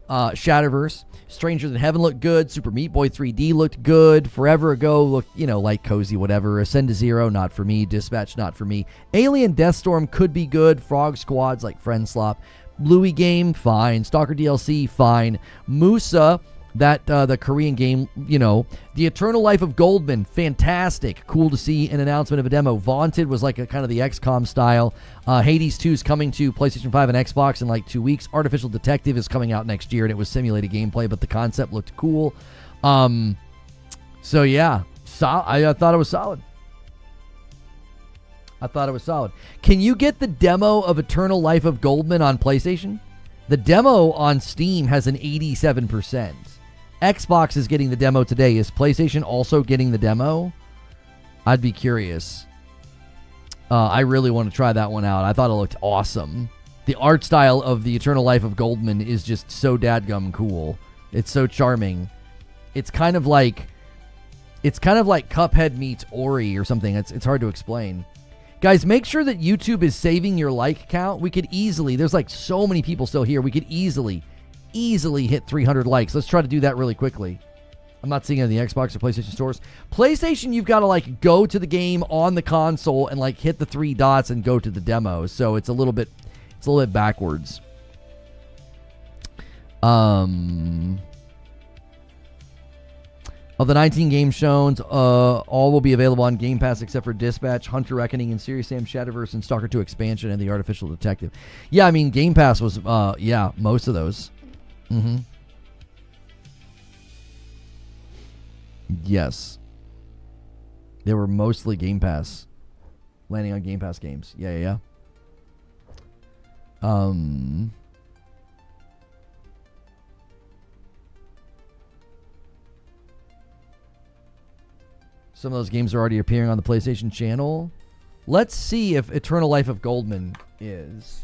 Shatterverse. Stranger Than Heaven looked good. Super Meat Boy 3D looked good. Forever Ago looked, like cozy, whatever. Ascend to Zero, not for me. Dispatch, not for me. Alien Deathstorm could be good. Frog Squads, like Friend Slop. Bluey game, fine. Stalker DLC, fine. Musa, the Korean game, The Eternal Life of Goldman, fantastic. Cool to see an announcement of a demo. Vaunted was like a kind of the XCOM style. Hades 2 is coming to PlayStation 5 and Xbox in like 2 weeks. Artificial Detective is coming out next year, and it was simulated gameplay, but the concept looked cool. So yeah, I thought it was solid. I thought it was solid. Can you get the demo of Eternal Life of Goldman on PlayStation? The demo on Steam has an 87%. Xbox is getting the demo today. Is PlayStation also getting the demo? I'd be curious. I really want to try that one out. I thought it looked awesome. The art style of the Eternal Life of Goldman is just so dadgum cool. It's so charming. It's kind of like Cuphead meets Ori or something. It's hard to explain. Guys, make sure that YouTube is saving your like count. We could easily, there's like so many people still here. We could easily hit 300 likes. Let's try to do that really quickly. I'm not seeing it in the Xbox or PlayStation stores. PlayStation, you've got to like go to the game on the console and like hit the 3 dots and go to the demo. So it's a little bit backwards. Of the 19 games shown, all will be available on Game Pass except for Dispatch, Hunter Reckoning, and Serious Sam Shadowverse, and Stalker 2 Expansion, and The Artificial Detective. Yeah, I mean, Game Pass was, most of those. Mm-hmm. Yes. They were mostly Game Pass. Landing on Game Pass games. Yeah. Some of those games are already appearing on the PlayStation channel. Let's see if Eternal Life of Goldman is.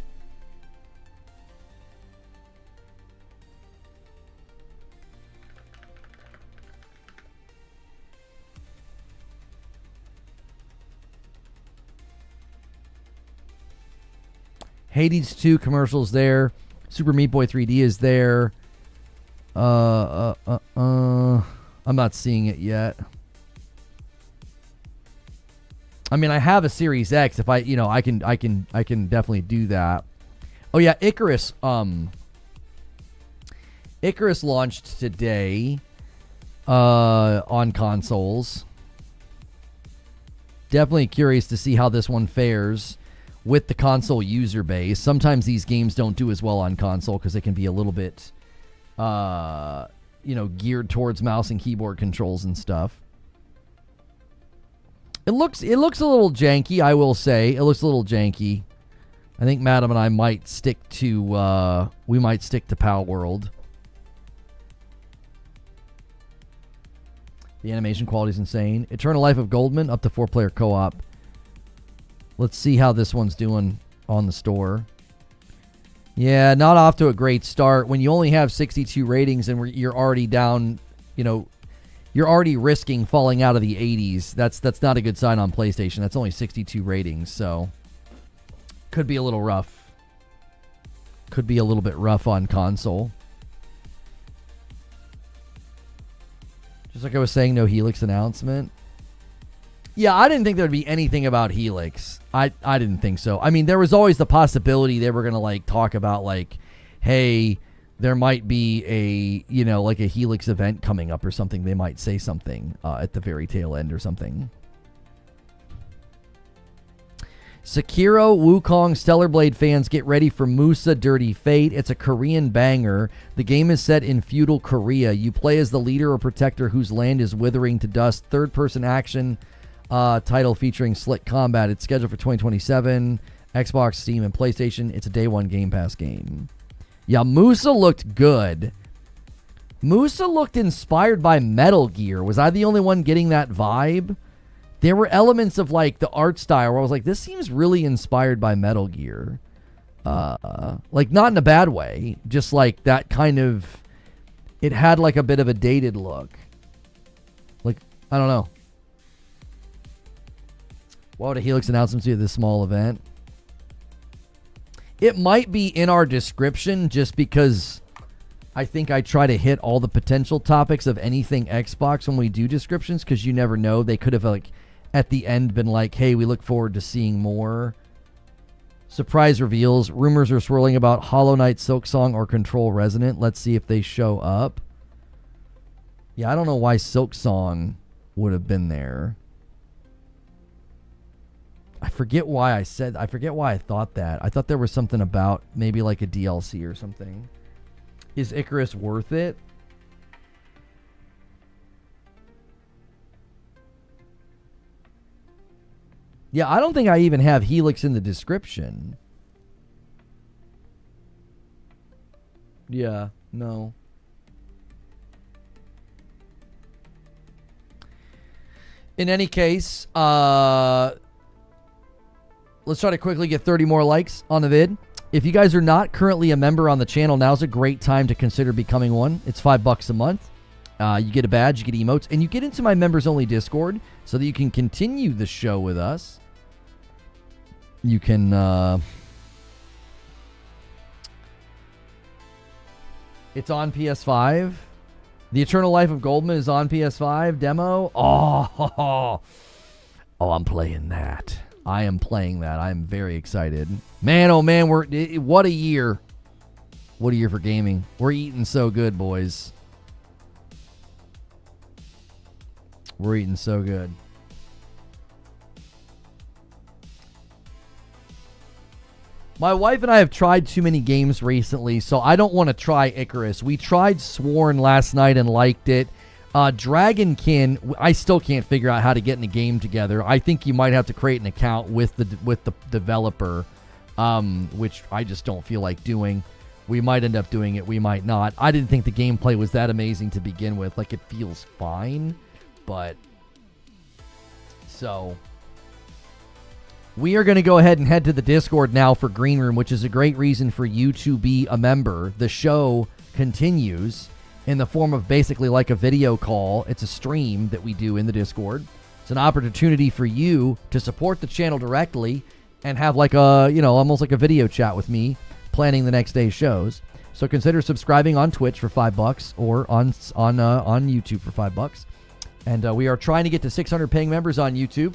Hades 2 commercials there. Super Meat Boy 3D is there. I'm not seeing it yet. I mean, I have a Series X. If I can definitely do that. Oh yeah, Icarus. Icarus launched today on consoles. Definitely curious to see how this one fares with the console user base. Sometimes these games don't do as well on console because they can be a little bit, geared towards mouse and keyboard controls and stuff. It looks a little janky, I will say. It looks a little janky. I think Madam and I might stick to Pal World. The animation quality is insane. Eternal Life of Goldman, up to 4-player co-op. Let's see how this one's doing on the store. Yeah, not off to a great start. When you only have 62 ratings and you're already down, you're already risking falling out of the 80s. That's not a good sign on PlayStation. That's only 62 ratings, so could be a little rough. Could be a little bit rough on console. Just like I was saying, no Helix announcement. Yeah, I didn't think there would be anything about Helix. I didn't think so. I mean, there was always the possibility they were going to talk about hey, there might be a a Helix event coming up or something. They might say something at the very tail end or something. Sekiro, Wukong, Stellar Blade fans, get ready for Musa Dirty Fate. It's a Korean banger. The game is set in feudal Korea. You play as the leader or protector whose land is withering to dust. Third-person action title featuring slick combat. It's scheduled for 2027. Xbox, Steam, and PlayStation. It's a day one Game Pass game. Yeah, Musa looked good. Musa looked inspired by Metal Gear. Was I the only one getting that vibe? There were elements of the art style where I was like, this seems really inspired by Metal Gear. Not in a bad way. Just that kind of, it had a bit of a dated look. I don't know. Why would a Helix announcement be at this small event? It might be in our description just because I think I try to hit all the potential topics of anything Xbox when we do descriptions, because you never know. They could have at the end been hey, we look forward to seeing more. Surprise reveals. Rumors are swirling about Hollow Knight, Silksong, or Control Resonant. Let's see if they show up. Yeah, I don't know why Silksong would have been there. I forget why I thought that. I thought there was something about maybe a DLC or something. Is Icarus worth it? Yeah, I don't think I even have Helix in the description. Yeah, no. In any case, let's try to quickly get 30 more likes on the vid. If you guys are not currently a member on the channel, now's a great time to consider becoming one. It's $5 a month. You get a badge, you get emotes, and you get into my members-only Discord so that you can continue the show with us. You can... It's on PS5. The Eternal Life of Goldman is on PS5 demo. Oh, I'm playing that. I am playing that. I'm very excited. Man, oh man, what a year. What a year for gaming. We're eating so good, boys. We're eating so good. My wife and I have tried too many games recently, so I don't want to try Icarus. We tried Sworn last night and liked it. Dragonkin, I still can't figure out how to get in a game together. I think you might have to create an account with the developer, which I just don't feel like doing. We might end up doing it. We might not. I didn't think the gameplay was that amazing to begin with. Like, it feels fine, but... So... We are going to go ahead and head to the Discord now for Green Room, which is a great reason for you to be a member. The show continues in the form of basically like a video call. It's a stream that we do in the Discord. It's an opportunity for you to support the channel directly and have like a, almost like a video chat with me planning the next day's shows. So consider subscribing on Twitch for $5 or on YouTube for $5. And we are trying to get to 600 paying members on YouTube.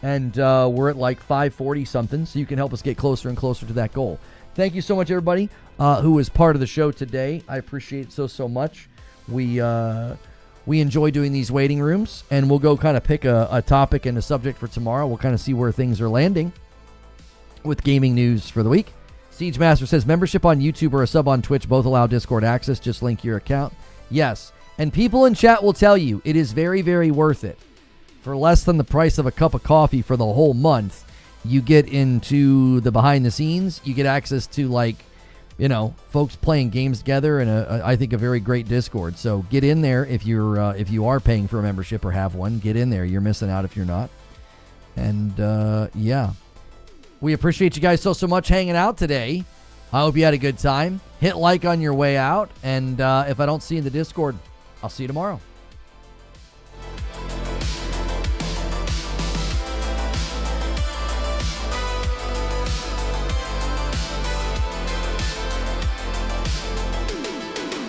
And we're at like 540 something, so you can help us get closer and closer to that goal. Thank you so much, everybody who was part of the show today. I appreciate it so much. We enjoy doing these waiting rooms, and we'll go kind of pick a topic and a subject for tomorrow. We'll kind of see where things are landing with gaming news for the week. Siege Master says, membership on YouTube or a sub on Twitch both allow Discord access. Just link your account. Yes, and people in chat will tell you it is very, very worth it. For less than the price of a cup of coffee for the whole month, you get into the behind the scenes. You get access to, folks playing games together and I think a very great Discord. So get in there if you are paying for a membership or have one. Get in there. You're missing out if you're not. And yeah, we appreciate you guys so much hanging out today. I hope you had a good time. Hit like on your way out, and if I don't see you in the Discord, I'll see you tomorrow.